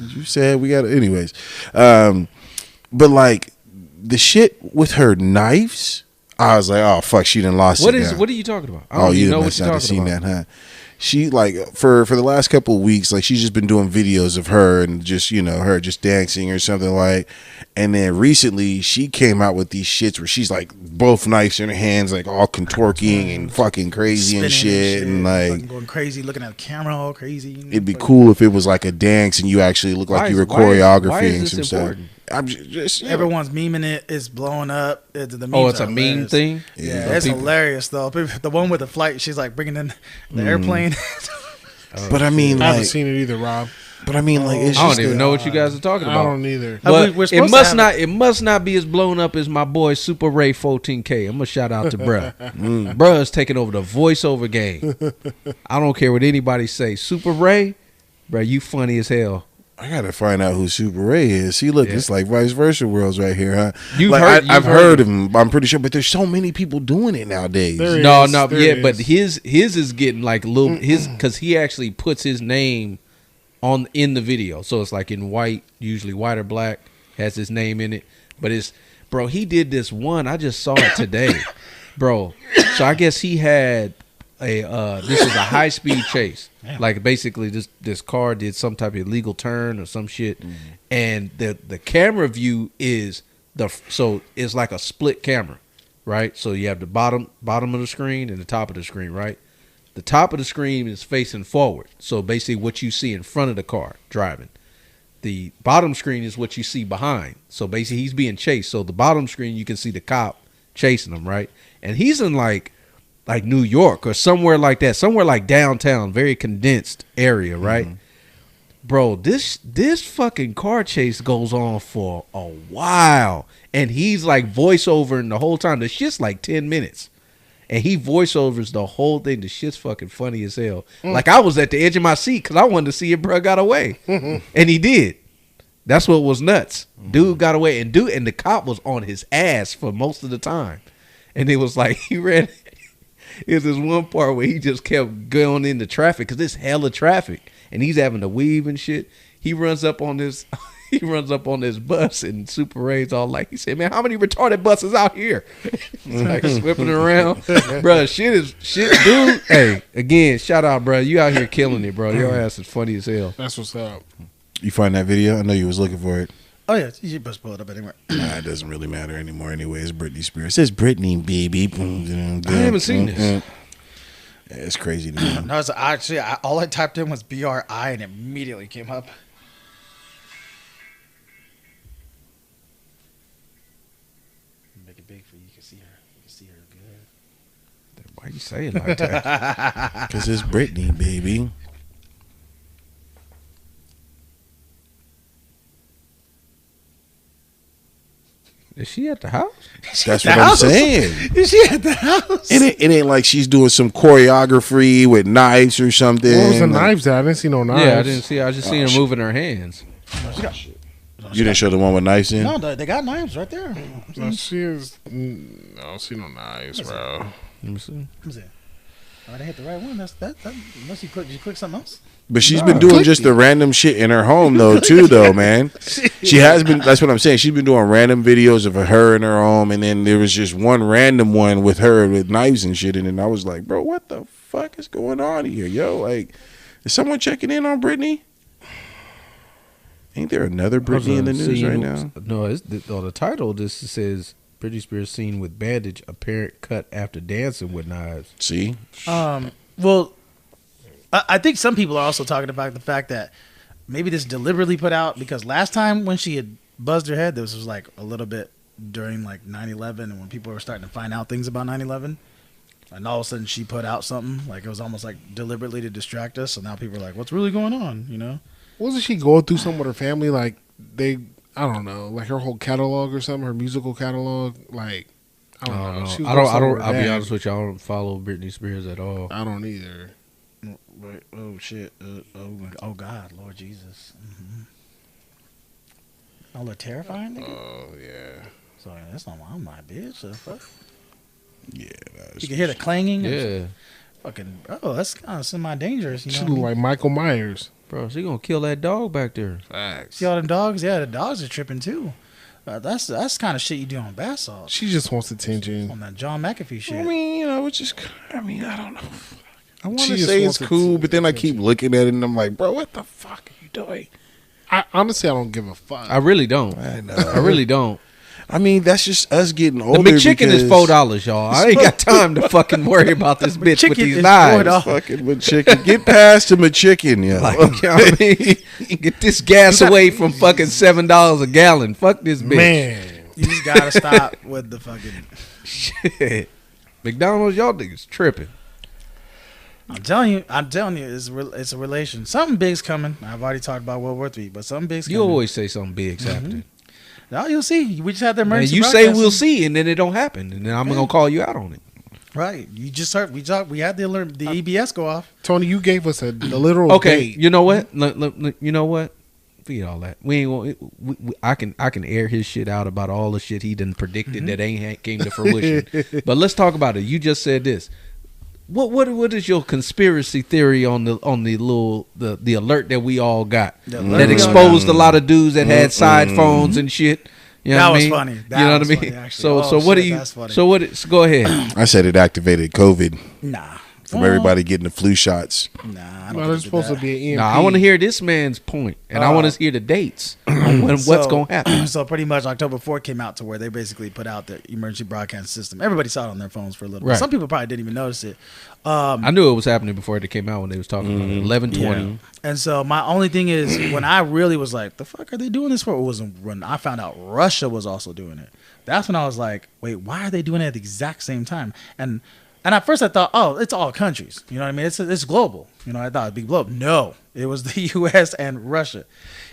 You said we got to. Anyways. But like the shit with her knives, I was like, oh, fuck, she done lost it. What are you talking about? You must not have seen that, huh? She like for the last couple of weeks, like she's just been doing videos of her and just, you know, her just dancing or something like. And then recently she came out with these shits where she's like both knives in her hands, like all contorting and fucking crazy and shit, and like going crazy, looking at the camera all crazy. It'd be cool if it was like a dance and you actually look like you were choreographying some stuff. I'm just everyone's memeing it. It's blowing up. It's a meme thing. Yeah, it's hilarious though. The one with the flight, she's like bringing in the airplane. But I mean, I haven't like, seen it either, Rob. But I mean, like, it's I just don't even know what you guys are talking about. I don't either. But it must not be as blown up as my boy Super Ray 14K. I'm gonna shout out to bruh. Bruh's taking over the voiceover game. I don't care what anybody say. Super Ray, bruh, you funny as hell. I gotta find out who Super Ray is. See, look, it's like vice versa worlds right here, huh? I've heard of him. I'm pretty sure, but there's so many people doing it nowadays. But his is getting like a little because he actually puts his name in the video, so it's like in white, usually white or black, has his name in it. But bro, he did this one. I just saw it today, bro. So I guess he had this is a high speed chase. Like basically this car did some type of illegal turn or some shit, and the camera view is it's like a split camera, right? So you have the bottom of the screen and the top of the screen, right? The top of the screen is facing forward, so basically what you see in front of the car driving. The bottom screen is what you see behind, so basically he's being chased. So the bottom screen you can see the cop chasing him, right? And he's in like New York or somewhere like that, somewhere like downtown, very condensed area, right? Bro, this fucking car chase goes on for a while, and he's like voiceovering the whole time. The shit's like 10 minutes, and he voiceovers the whole thing. The shit's fucking funny as hell. Like I was at the edge of my seat because I wanted to see if bro got away, and he did. That's what was nuts. Dude got away, and the cop was on his ass for most of the time, and it was like he ran. There's this one part where he just kept going into traffic because it's hella traffic, and he's having to weave and shit. He runs up on this bus, and Super Ray's all like, he said, "Man, how many retarded buses out here?" He's like whipping around, bro. Shit, dude. Hey, again, shout out, bro. You out here killing it, bro. Your ass is funny as hell. That's what's up. You find that video? I know you was looking for it. Oh yeah, you just pull it up anywhere. Nah, it doesn't really matter anymore. Anyway, it's Britney Spears. It says Britney, baby. I haven't seen this. Yeah, it's crazy to me. No, it's actually all I typed in was BRI and it immediately came up. Make it big for you. You can see her. You can see her good. Why you say it like that? Because it's Britney, baby. Is she at the house? That's what I'm saying. Is she at the house? It ain't like she's doing some choreography with knives or something. What was the knives at? I didn't see no knives. Yeah, I didn't see. I just seen her moving her hands. You didn't show the one with knives in? No, they got knives right there. No, she is. I don't see no knives, bro. Let me see. Oh, they hit the right one. That's that. Unless you click something else. But she's been doing just the random shit in her home though, too, though, man. She has been. That's what I'm saying. She's been doing random videos of her in her home, and then there was just one random one with her with knives and shit. And then I was like, bro, what the fuck is going on here, yo? Like, is someone checking in on Britney? Ain't there another Britney in the news right now? No, the title. This says Britney Spears seen with bandage, apparent cut after dancing with knives. See? Well, I think some people are also talking about the fact that maybe this deliberately put out because last time when she had buzzed her head, this was like a little bit during like 9/11 and when people were starting to find out things about 9/11. And all of a sudden she put out something like it was almost like deliberately to distract us. So now people are like, what's really going on? You know? Wasn't she going through something with her family? Like I don't know, like her whole catalog or something, her musical catalog. Like I don't know. I'll be honest with you. I don't follow Britney Spears at all. I don't either. Oh shit! Oh God, Lord Jesus! All the terrifying. Nigga? Oh yeah. Sorry, that's not my bitch. The fuck? Yeah. You can hear the clanging. Yeah. Fucking. Oh, that's kind of semi-dangerous. You know She what look I mean? like Michael Myers. Bro, she gonna kill that dog back there. Facts. See all them dogs? Yeah, the dogs are tripping too. That's kind of shit you do on bath salts. She just wants attention. On that John McAfee shit. I mean, it's just. I don't know. I want She to just say it's wants cool, but then I keep looking at it and I'm like, bro, what the fuck are you doing? I honestly don't give a fuck. I really don't. I know. I really don't. I mean, that's just us getting The older. McChicken is $4, y'all. I ain't got time to fucking worry about this bitch with McChicken these is knives. $4. Fucking McChicken. Get past the McChicken, yo. Like, you know what I mean? Get this gas away from fucking $7 a gallon. Fuck this bitch. Man. You just gotta stop with the fucking. Shit. McDonald's, y'all niggas tripping. I'm telling you, it's a relation. Something big's coming. I've already talked about World War III, but something big's coming. You always say something big's happening. No, you'll see. We just had the And emergency. you say broadcasting. we'll see, and then it don't happen, and then I'm gonna call you out on it. Right. You just heard. We had the alert. The EBS go off. Tony, you gave us the literal Okay, date. you know what? You know what? Forget all that. We ain't. I can air his shit out about all the shit he done predicted that ain't came to fruition. But let's talk about it. You just said this. What is your conspiracy theory on the little the alert that we all got that exposed a lot of dudes that had side phones and shit? You know That what I was mean? funny. You know what I mean? Funny, actually. So what do you? That's funny. So what? So go ahead. I said it activated COVID Nah. from everybody getting the flu shots. Nah. I don't Well, think there's it did supposed that. to be an EMP. Now I want to hear this man's point, and I want to hear the dates on what's gonna happen. So pretty much October 4th came out to where they basically put out the emergency broadcast system. Everybody saw it on their phones for a little bit. Right. Some people probably didn't even notice it. I knew it was happening before it came out when they was talking about it. 11/20. And so my only thing is when I really was like, the fuck are they doing this for? It wasn't when I found out Russia was also doing it. That's when I was like, wait, why are they doing it at the exact same time? And at first I thought, oh, it's all countries. You know what I mean? It's global. You know, I thought it'd be global. No, it was the U.S. and Russia.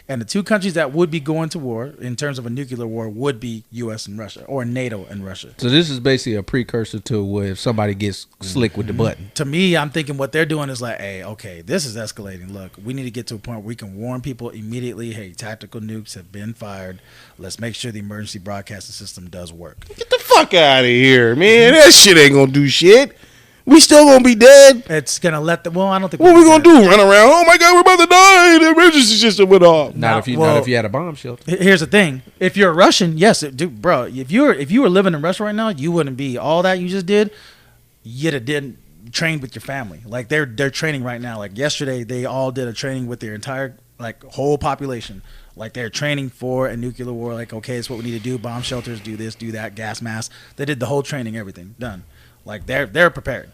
And the two countries that would be going to war in terms of a nuclear war would be U.S. and Russia, or NATO and Russia. So this is basically a precursor to where if somebody gets slick with the button. To me, I'm thinking what they're doing is like, hey, okay, this is escalating. Look, we need to get to a point where we can warn people immediately, hey, tactical nukes have been fired. Let's make sure the emergency broadcasting system does work. Get the fuck out of here, man. That shit ain't gonna do shit. We still gonna be dead. It's going to let them, well, I don't think. What we gonna do? Run around? Oh my god, we're about to die. The emergency system went off. Not if you had a bomb shelter. Here's the thing: if you're a Russian, yes, dude, bro. If you were living in Russia right now, you wouldn't be all that you just did. You'd have didn't train with your family. Like they're training right now. Like yesterday, they all did a training with their entire whole population. Like they're training for a nuclear war. Like okay, it's what we need to do. Bomb shelters, do this, do that. Gas masks. They did the whole training, everything done. Like they're prepared.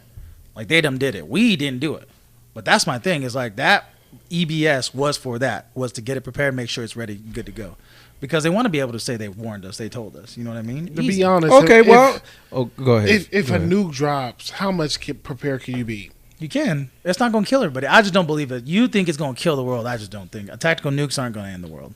Like they done did it. We didn't do it. But that's my thing. Is like that EBS was for that. Was to get it prepared, make sure it's ready, good to go. Because they want to be able to say they warned us, they told us. You know what I mean? To Easy. be honest, Okay, go ahead. If a nuke drops, how much prepared can you be? You can. It's not going to kill everybody. I just don't believe it. You think it's going to kill the world. I just don't think. Tactical nukes aren't going to end the world.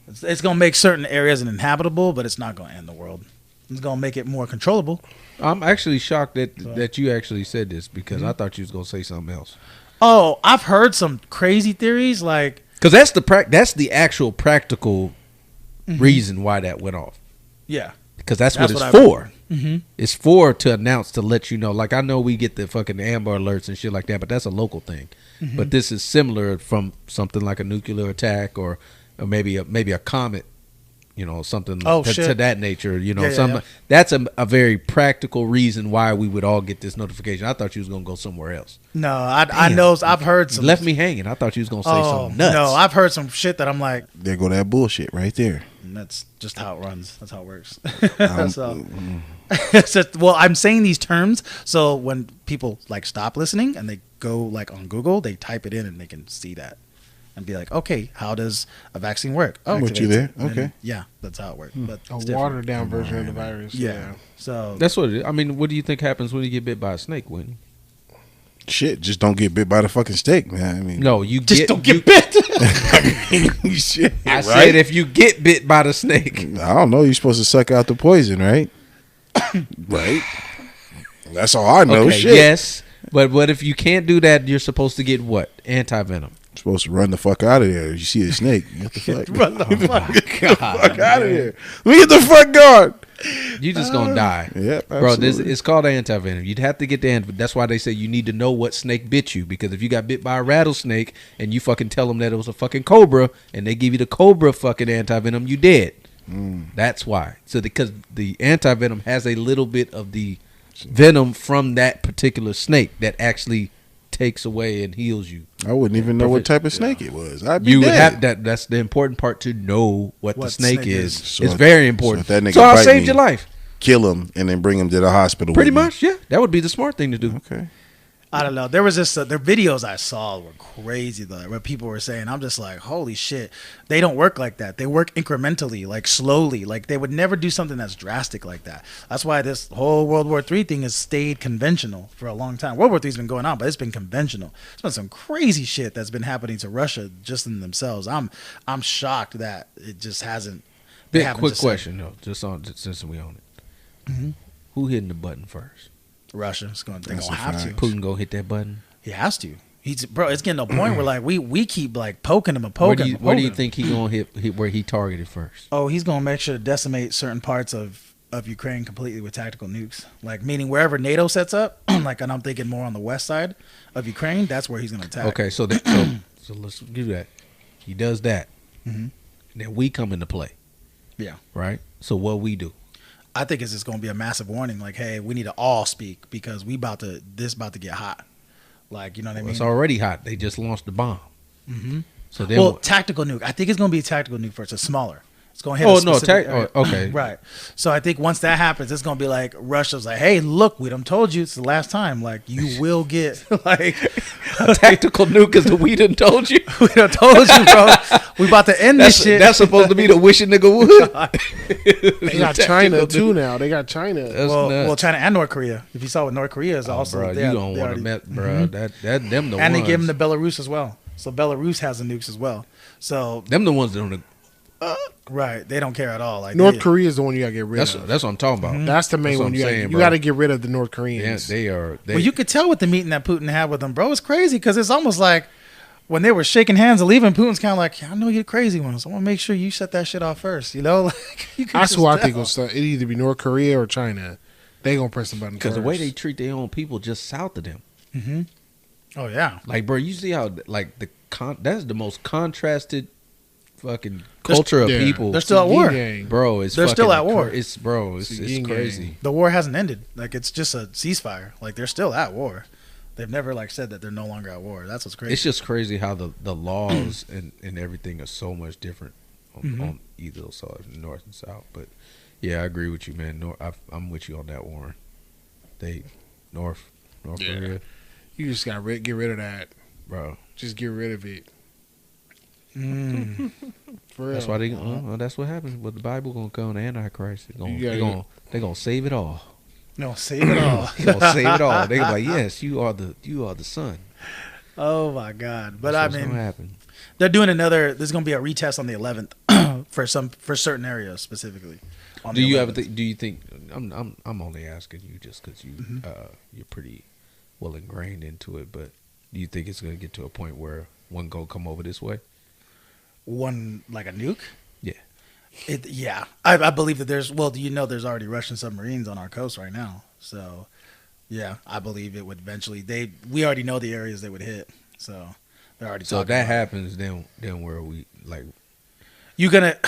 It's going to make certain areas uninhabitable, but it's not going to end the world. It's going to make it more controllable. I'm actually shocked that you actually said this because I thought you was gonna say something else. Oh, I've heard some crazy theories like because that's the actual practical reason why that went off. Yeah, because that's what it's I've for. Mm-hmm. It's for to announce to let you know. Like I know we get the fucking Amber Alerts and shit like that, but that's a local thing. Mm-hmm. But this is similar from something like a nuclear attack or maybe a comet. something Oh, to shit. that nature. Yeah. That's a very practical reason why we would all get this notification. I thought you was gonna go somewhere else. No, I know. I've heard some. You left me hanging. I thought you was gonna say something nuts. No, I've heard some shit that I'm like, There go that bullshit right there. and that's just how it runs. That's how it works. Um, So, well, I'm saying these terms so when people like stop listening and they go like on Google, they type it in and they can see that and be like, okay, how does a vaccine work? I'm with you activates there. it. And Okay. yeah, that's how it works. But A it's different. watered down version of the virus. Yeah. So That's what it is. I mean, what do you think happens when you get bit by a snake, Whitney? Shit, just don't get bit by the fucking steak, man. I mean, No, you just get, don't get bit. shit. I right? said if you get bit by the snake. I don't know. You're supposed to suck out the poison, right? Right. That's all I know. Okay, Shit. yes, but what if you can't do that? You're supposed to get what? Anti-venom. You're supposed to run the fuck out of there. You see a snake. What the fuck? Run the fuck. Fuck out of here. Let me get the fuck guard. You just gonna die. Yep, Bro, absolutely. it's called anti-venom. You'd have to get the anti. That's why they say you need to know what snake bit you, because if you got bit by a rattlesnake and you fucking tell them that it was a fucking cobra and they give you the cobra fucking anti-venom, you dead. That's why. So because the anti-venom has a little bit of the venom from that particular snake that actually takes away and heals you. I wouldn't even know what type of snake it was. I'd be You would dead. have that. That's the important part, to know what the What snake snake is. is. So It's if- very important. so if that nigga So I bite saved me- your life. Kill him and then bring him to the hospital. Pretty with me. much, yeah. That would be the smart thing to do. Okay. I don't know. There was this. Their videos I saw were crazy though. Where people were saying, "I'm just like, holy shit." They don't work like that. They work incrementally, like slowly. Like they would never do something that's drastic like that. That's why this whole World War III thing has stayed conventional for a long time. World War III's been going on, but it's been conventional. It's been some crazy shit that's been happening to Russia just in themselves. I'm shocked that it just hasn't. they Big haven't quick just question though, since we own it. Who hitting the button first? Russia. It's going. They're That's gonna a have fact. to. Putin go hit that button. He has to. Bro. It's getting to a point where like we keep like poking him and Where poking. do you him. think he gonna hit where he targeted first? Oh, he's gonna make sure to decimate certain parts of Ukraine completely with tactical nukes. Like meaning wherever NATO sets up, like, and I'm thinking more on the west side of Ukraine. That's where he's gonna attack. Okay, so so let's do that. He does that. Then we come into play. Yeah. Right. So what we do? I think it's just gonna be a massive warning. Like, hey, we need to all speak because this about to get hot. Like, you know what I mean? It's already hot. They just launched the bomb. So then, Well, tactical nuke. I think it's gonna be a tactical nuke first. It's smaller. It's gonna hit. Oh, a no, specific area. okay. Right. So I think once that happens, it's gonna be like Russia's like, hey, look, we done told you it's the last time. Like, you will get like a tactical nuke is the we done told you. we done told you, bro. We about to end this shit. That's supposed to be the wish a nigga would. They got China too now. They got China. That's well, nuts. China and North Korea. If you saw what North Korea is also, Bro, they you have- don't they want to already- met, bro. That them the and ones. they give them to Belarus as well. So Belarus has the nukes as well. So them the ones that don't. right, they don't care at all. Like North they, Korea is the one you gotta get rid That's of. what I'm talking about. That's the main That's what one. I'm You saying, got bro. to get rid of the North Yeah, Koreans. they are. Well, you could tell with the meeting that Putin had with them, bro. It's crazy because it's almost like when they were shaking hands and leaving, Putin's kind of like, I know you're crazy ones. I want to make sure you set that shit off first. You know, like you can That's just who I tell. think will start. It either be North Korea or China. They gonna press the button because first. the way they treat their own people just south of them. Oh yeah, Like, bro, you see how like that's the most contrasted fucking culture of yeah. people. they're still at war. Yin-yang. Bro, it's They're still fucking at war. It's It's yin-yang. crazy. The war hasn't ended. Like it's just a ceasefire. Like they're still at war. They've never like said that they're no longer at war. That's what's crazy. It's just crazy how the laws and everything are so much different on either side, north and south. But yeah, I agree with you, man. I'm with you on that, Warren. North Yeah. Korea, You just got to get rid of that. bro. Just get rid of it. For real. That's why that's what happens. But the Bible gonna come, the Antichrist. They're gonna save it all. no, save it all. They're gonna save it all. They're gonna be like, yes, you are the son. Oh my god! But That's I what's mean, gonna happen. they're doing another. There's going to be a retest on the 11th for certain areas specifically. On Do the you have 11th. do you think I'm only asking you just because you're pretty well ingrained into it, but do you think it's gonna get to a point where one gonna come over this way? one like a nuke? Yeah. Yeah. I believe that there's there's already Russian submarines on our coast right now. So yeah, I believe it would eventually. We already know the areas they would hit. So they're already. So if talking that about it. happens, then where are we like? you're gonna.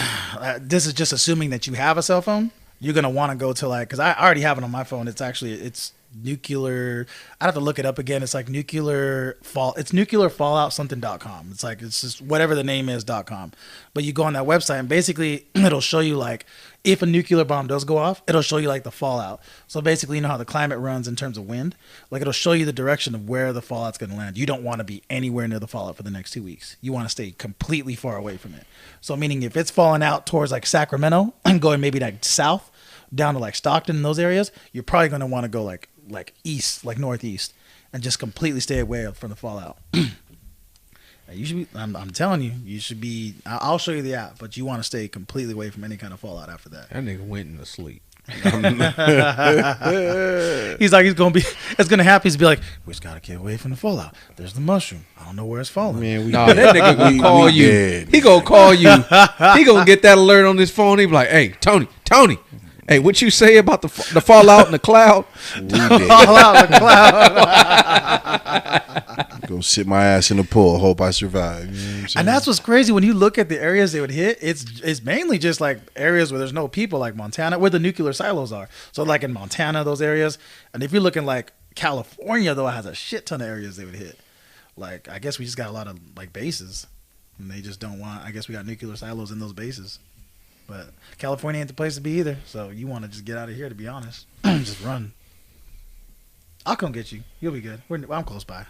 This is just assuming that you have a cell phone. You're gonna want to go to like, because I already have it on my phone. It's nuclear. I have to look it up again. It's like nuclear fallout something.com. It's just whatever the name is.com. But you go on that website and basically it'll show you like if a nuclear bomb does go off, it'll show you like the fallout. So basically, you know how the climate runs in terms of wind? Like it'll show you the direction of where the fallout's going to land. You don't want to be anywhere near the fallout for the next 2 weeks. You want to stay completely far away from it. So meaning if it's falling out towards like Sacramento and going maybe like south down to like Stockton and those areas, you're probably going to want to go like east, like northeast, and just completely stay away from the fallout. You should be. I'm telling you, you should be. I'll show you the app, but you want to stay completely away from any kind of fallout after that. That nigga went into sleep. He's like, it's gonna happen. He's be like, we just gotta get away from the fallout. There's the mushroom. I don't know where it's falling. Man, that nigga gonna call you. Dead. He gonna call you. He gonna get that alert on his phone. He be like, hey, Tony. Hey, what you say about the fallout in the cloud? Fallout in the cloud. Go sit my ass in the pool. Hope I survive. You know and that's what's crazy when you look at the areas they would hit. It's mainly just like areas where there's no people, like Montana, where the nuclear silos are. So like in Montana, those areas. And if you're looking like California, though, it has a shit ton of areas they would hit. Like I guess we just got a lot of like bases, and they just don't want. I guess we got nuclear silos in those bases. But California ain't the place to be either. So you want to just get out of here, to be honest. Just run. I'll come get you. You'll be good. I'm close by.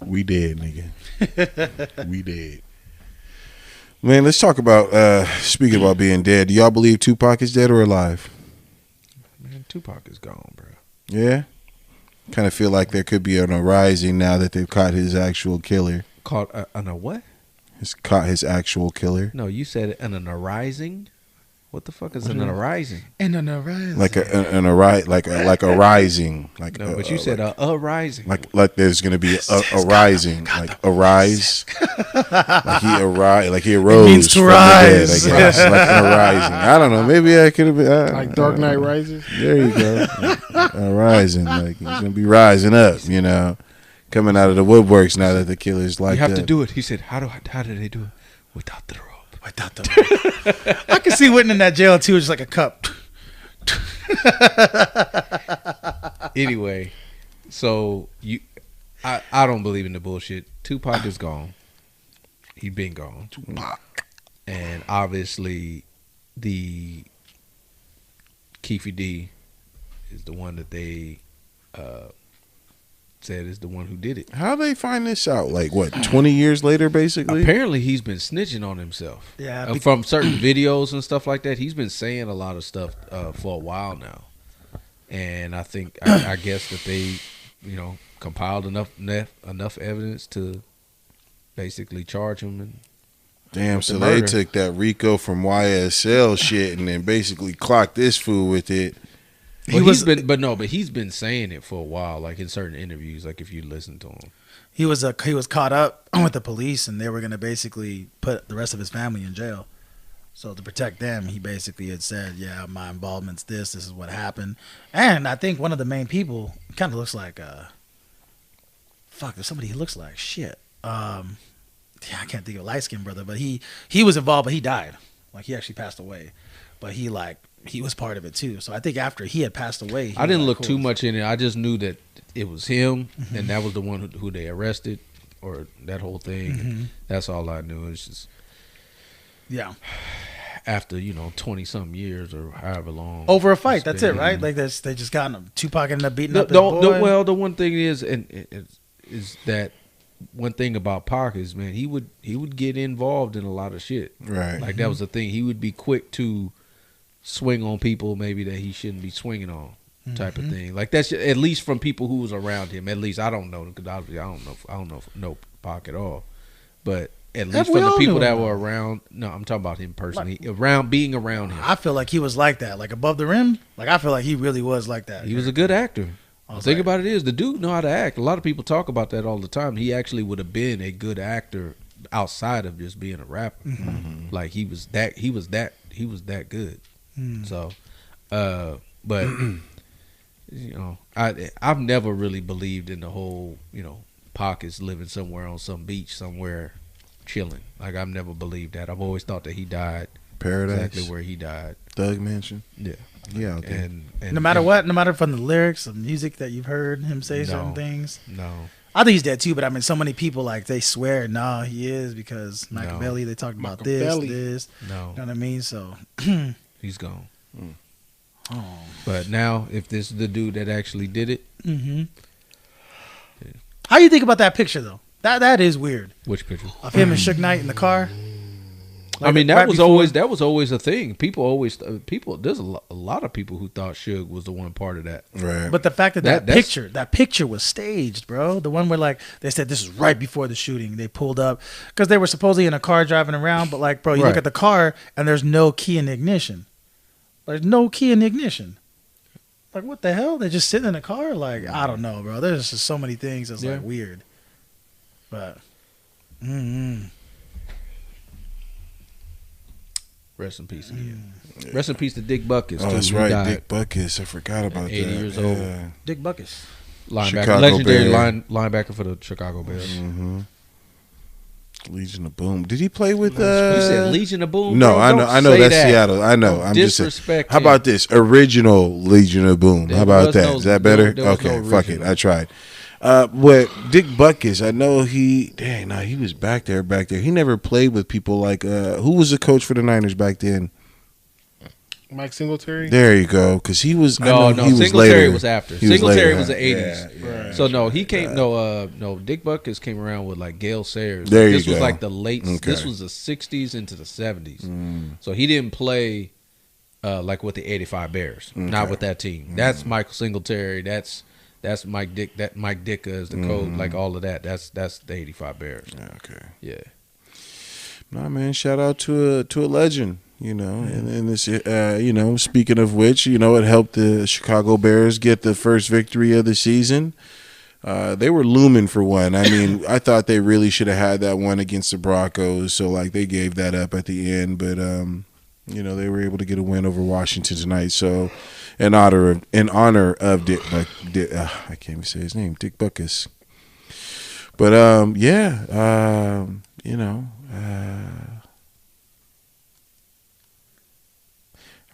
We dead, nigga. We dead. Man, let's talk about, speaking about being dead, do y'all believe Tupac is dead or alive? Man, Tupac is gone, bro. Yeah? Kind of feel like there could be an arising now that they've caught his actual killer. Caught on a what? Caught his actual killer. No, you said an arising. What the fuck is an arising? And an arising. Like a rising. Like no, but you said a rising. Like there's gonna be a rising, like arise. Like he arose. It means to from rise. The dead, I guess. Like an arising. I don't know. Maybe I could have been Like Dark Knight Rises. There you go. Arising. Like he's gonna be rising up. You know, coming out of the woodworks now that the killer's like. You have to do it. He said, "How do they do it without the rope?" Without the rope. I can see Whitney in that jail too, just like a cup. Anyway, so I don't believe in the bullshit. Tupac is gone. He been gone. Tupac. And obviously, the Keefy D is the one that they said is the one who did it. How they find this out? Like what? 20 years later, basically. Apparently, he's been snitching on himself. Yeah, from certain videos and stuff like that. He's been saying a lot of stuff for a while now, and I think I guess that they, compiled enough evidence to basically charge him. And damn, so they took that Rico from YSL shit and then basically clocked this fool with it. He's been saying it for a while, like in certain interviews, like if you listen to him. He was caught up with the police, and they were going to basically put the rest of his family in jail. So to protect them, he basically had said, "Yeah, my involvement's this is what happened." And I think one of the main people kind of looks like there's somebody he looks like shit. I can't think of a light-skinned brother, but he was involved, but he died. Like he actually passed away, but he was part of it too. So I think after he had passed away, I didn't look too much in it. I just knew that it was him, and that was the one who they arrested, or that whole thing. Mm-hmm. That's all I knew. It's just after 20-something years or however long over a fight. That's it, right? Like they just got him. Tupac ended up beating up his boy. The one thing is that one thing about Pac is, man, he would get involved in a lot of shit. Right. Like that was the thing. He would be quick to swing on people maybe that he shouldn't be swinging on, type of thing. Like that's at least from people who was around him. At least I don't know, because obviously I don't know Pac at all. But at least from the people that were around. No, I'm talking about him personally. Being around him. I feel like he was like that, like above the rim. Like I feel like he really was like that. He was a good actor. The thing about it is, the dude know how to act. A lot of people talk about that all the time. He actually would have been a good actor outside of just being a rapper. Mm-hmm. Like he was that good. So, but I've never really believed in the whole, Pac is living somewhere on some beach somewhere chilling. Like I've never believed that. I've always thought that he died Paradise, exactly where he died. Thug Mansion. Yeah, Yeah, okay. And no matter what, no matter from the lyrics, the music that you've heard him say certain things. No, I think he's dead too, but I mean, so many people like they swear, no, he is because Machiavelli. They talked about this. No, You know what I mean? So he's gone. Oh. But now, if this is the dude that actually did it, How do you think about that picture though? That is weird. Which picture of him and Suge Knight in the car? Like, I mean, that was always a thing. There's a lot of people who thought Suge was the one part of that. Right. But the fact that picture was staged, bro. The one where like they said this is right before the shooting. They pulled up because they were supposedly in a car driving around. But like, bro, you look at the car and there's no key in the ignition. There's no key in the ignition. Like, what the hell? They're just sitting in a car? Like, I don't know, bro. There's just so many things that's like weird. But, Rest in peace again. Rest in peace to Dick Buckus. Oh, that's right, Dick Buckus. I forgot about 80 that. 80 years old. Dick Buckus. Linebacker. Legendary linebacker for the Chicago Bears. Mm-hmm. Legion of Boom. Did he play with? You said Legion of Boom. No, bro? I know that's Seattle. I know. I'm just saying. How about this original Legion of Boom? How about that? Is that better? Okay, fuck it. I tried. With Dick Buckus, I know he was back there. He never played with people like who was the coach for the Niners back then? Mike Singletary. There you go, because he was. No, Singletary was after. Singletary was the 80s. Yeah. So no, he came. No, Dick Buckus came around with like Gale Sayers. There you this go. was like the late. Okay. This was the 60s into the 70s. So he didn't play like with the 85 Bears. Okay. Not with that team. That's Michael Singletary. That's Mike Dick. That Mike Ditka is the coach. Like all of that. That's the 85 Bears. Okay. Yeah. Nah, man. Shout out to a legend. You know, and this, speaking of which, it helped the Chicago Bears get the first victory of the season. They were looming for one. I mean, I thought they really should have had that one against the Broncos. So, like, they gave that up at the end. But, they were able to get a win over Washington tonight. So, in honor of Dick, I can't even say his name, Dick Buckus. But,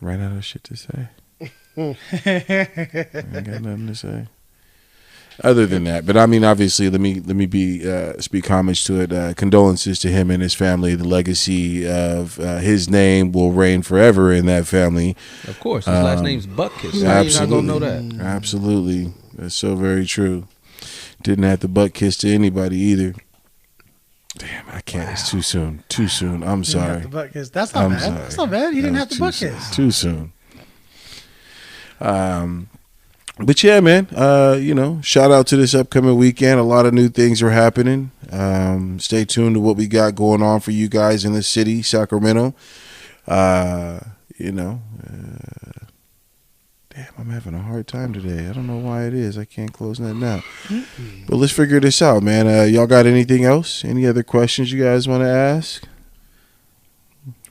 ran out of shit to say. I ain't got nothing to say. Other than that, but I mean, obviously, let me speak homage to it. Condolences to him and his family. The legacy of his name will reign forever in that family. Of course, his last name's Buckus. Absolutely, you're not gonna know that. Absolutely, that's so very true. Didn't have to butt kiss to anybody either. Damn, I can't. Wow. It's too soon. Too soon. I'm sorry. That's not bad. Sorry. That's not bad. You didn't have to butt kiss. Too soon. But yeah, man. Shout out to this upcoming weekend. A lot of new things are happening. Stay tuned to what we got going on for you guys in the city, Sacramento. Damn, I'm having a hard time today. I don't know why it is. I can't close that out. But let's figure this out, man. Y'all got anything else? Any other questions you guys want to ask?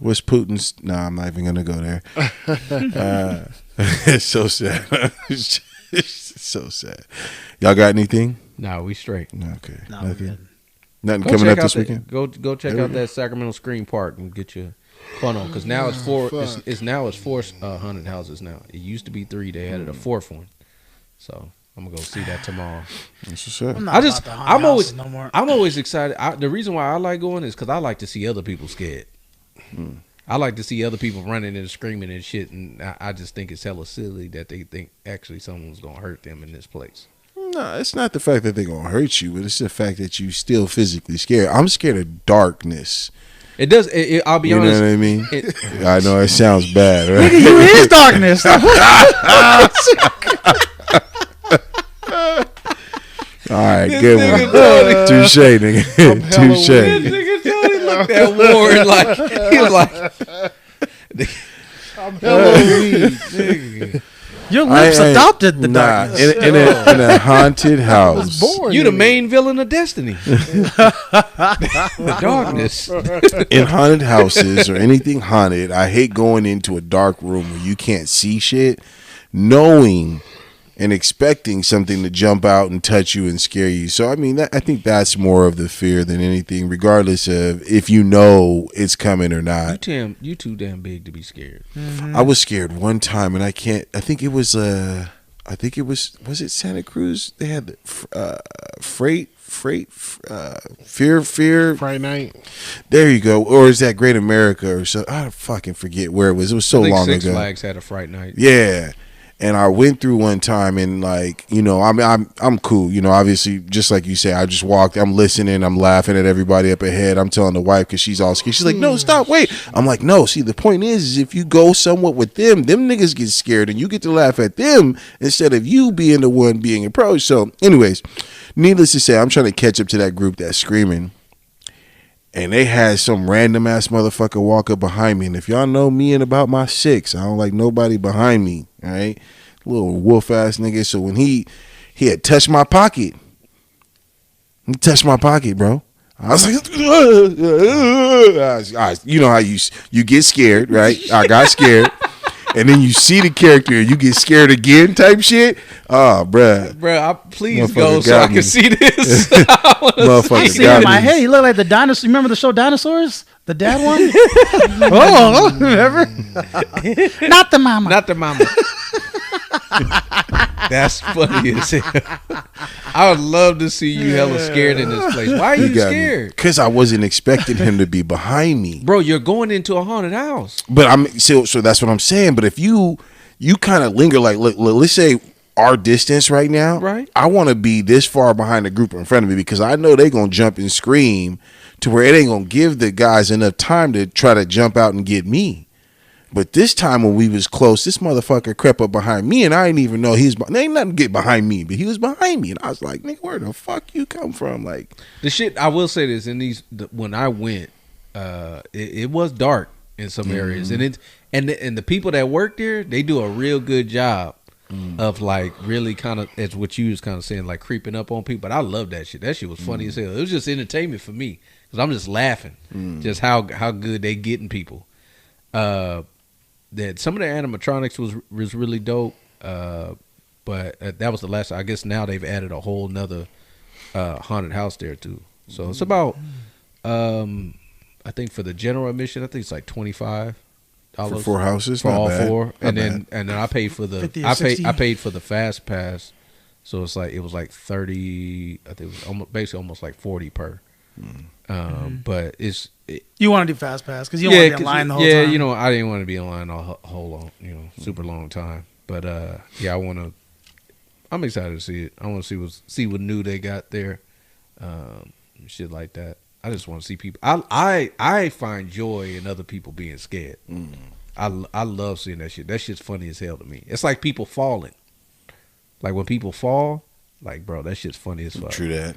What's Putin's? Nah, I'm not even going to go there. It's so sad. It's so sad. Y'all got anything? Nah, we straight. Okay. No, Nothing coming up this weekend? Go check out that Sacramento Scream Park and get your fun on, because now it's four. It's four haunted houses now. It used to be 3. They added a 4th one, so I'm gonna go see that tomorrow. That's what's up. I'm always excited. The reason why I like going is because I like to see other people scared. I like to see other people running and screaming and shit, and I just think it's hella silly that they think actually someone's gonna hurt them in this place. No, it's not the fact that they're gonna hurt you, but it's the fact that you still physically scared. I'm scared of darkness. It does. I'll be honest. You know what I mean? I know it sounds bad, right? Nigga, you is darkness. All right, good one. Touche, nigga. Touche. Nigga Tony looked at Warren like he was like, I'm hella weed, nigga. Your lips adopted the darkness. In a haunted house. You the main villain of Destiny. The darkness. In haunted houses or anything haunted, I hate going into a dark room where you can't see shit, knowing and expecting something to jump out and touch you and scare you. So I mean, I think that's more of the fear than anything, regardless of if you know it's coming or not. You too damn big to be scared. Mm-hmm. I was scared one time, and I think it was was it Santa Cruz? They had Fright Night. There you go. Or is that Great America or so? I fucking forget where it was. It was so long Six ago. Flags had a Fright Night. Yeah. And I went through one time, and like, you know, I'm cool. You know, obviously, just like you say, I just walked. I'm listening. I'm laughing at everybody up ahead. I'm telling the wife because she's all scared. She's like, "No, stop, wait." I'm like, "No." See, the point is if you go somewhat with them niggas get scared, and you get to laugh at them instead of you being the one being approached. So, anyways, needless to say, I'm trying to catch up to that group that's screaming. And they had some random ass motherfucker walk up behind me. And if y'all know me and about my 6, I don't like nobody behind me. All right, little wolf ass nigga. So when he had touched my pocket, bro. I was like, you know how you get scared, right? I got scared. And then you see the character and you get scared again type shit. Oh, bruh. Please go so I can see this. I see in my head. He looked like the dinosaur. You remember the show Dinosaurs? The dad one? Oh, remember? Not the mama. Not the mama. That's funny as hell. I would love to see you hella scared in this place. Why are you scared? Because I wasn't expecting him to be behind me. Bro, you're going into a haunted house. But so that's what I'm saying. But if you kind of linger, like let's say our distance right now, right? I want to be this far behind the group in front of me because I know they're going to jump and scream to where it ain't going to give the guys enough time to try to jump out and get me. But this time when we was close, this motherfucker crept up behind me, and I didn't even know there ain't nothing to get behind me, but he was behind me, and I was like, "Nigga, where the fuck you come from?" Like the shit. I will say this: when I went, it was dark in some areas, and the people that work there, they do a real good job of like really kind of, as what you was kind of saying, like creeping up on people. But I love that shit. That shit was funny as hell. It was just entertainment for me because I'm just laughing, just how good they getting people. That some of the animatronics was really dope, but that was the last. I guess now they've added a whole nother haunted house there too. So it's about, I think for the general admission, I think it's like $25 for 4 houses for not all bad. 4, and then I paid for the I paid for the fast pass, so it's like it was like 30. I think it was basically almost like 40 per. But you want to do fast pass because you don't want to be in line the whole time. Yeah, you know, I didn't want to be in line a whole long, super long time. But I'm excited to see it. I want to see what new they got there, shit like that. I just want to see people. I find joy in other people being scared. I love seeing that shit. That shit's funny as hell to me. It's like people falling. Like when people fall, like bro, that shit's funny as fuck. True that.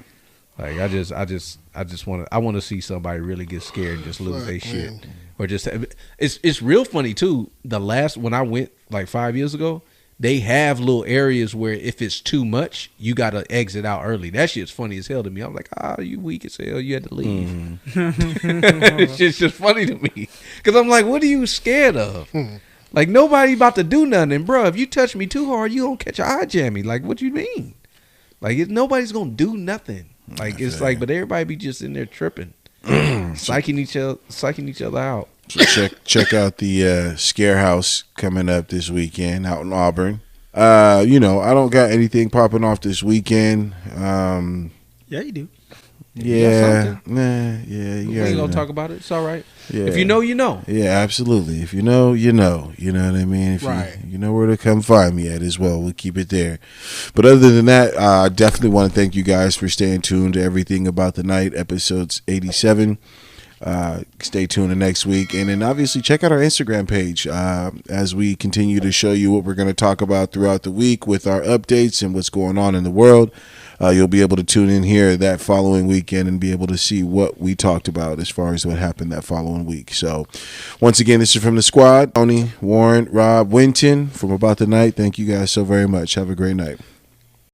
Like I just want to see somebody really get scared and just lose their shit, or just it's real funny too. When I went like 5 years ago, they have little areas where if it's too much, you gotta exit out early. That shit's funny as hell to me. I'm like, you weak as hell. You had to leave. It's just funny to me because I'm like, what are you scared of? Like nobody about to do nothing, bro. If you touch me too hard, you gonna catch an eye jammy. Like what you mean? Like nobody's gonna do nothing. Like it's like, but everybody be just in there tripping, psyching each other out. So check out the Scare House coming up this weekend out in Auburn. I don't got anything popping off this weekend. Yeah, you do. Yeah, we ain't gonna talk about it. It's all right. Yeah. If you know, you know. Yeah, absolutely. If you know, you know. You know what I mean? If you know where to come find me at as well. We'll keep it there. But other than that, I definitely want to thank you guys for staying tuned to Everything About the Night, episodes 87. Stay tuned to next week. And then obviously check out our Instagram page as we continue to show you what we're going to talk about throughout the week with our updates and what's going on in the world. You'll be able to tune in here that following weekend and be able to see what we talked about as far as what happened that following week. So once again, this is from the squad. Tony, Warren, Rob, Winton from About the Night. Thank you guys so very much. Have a great night.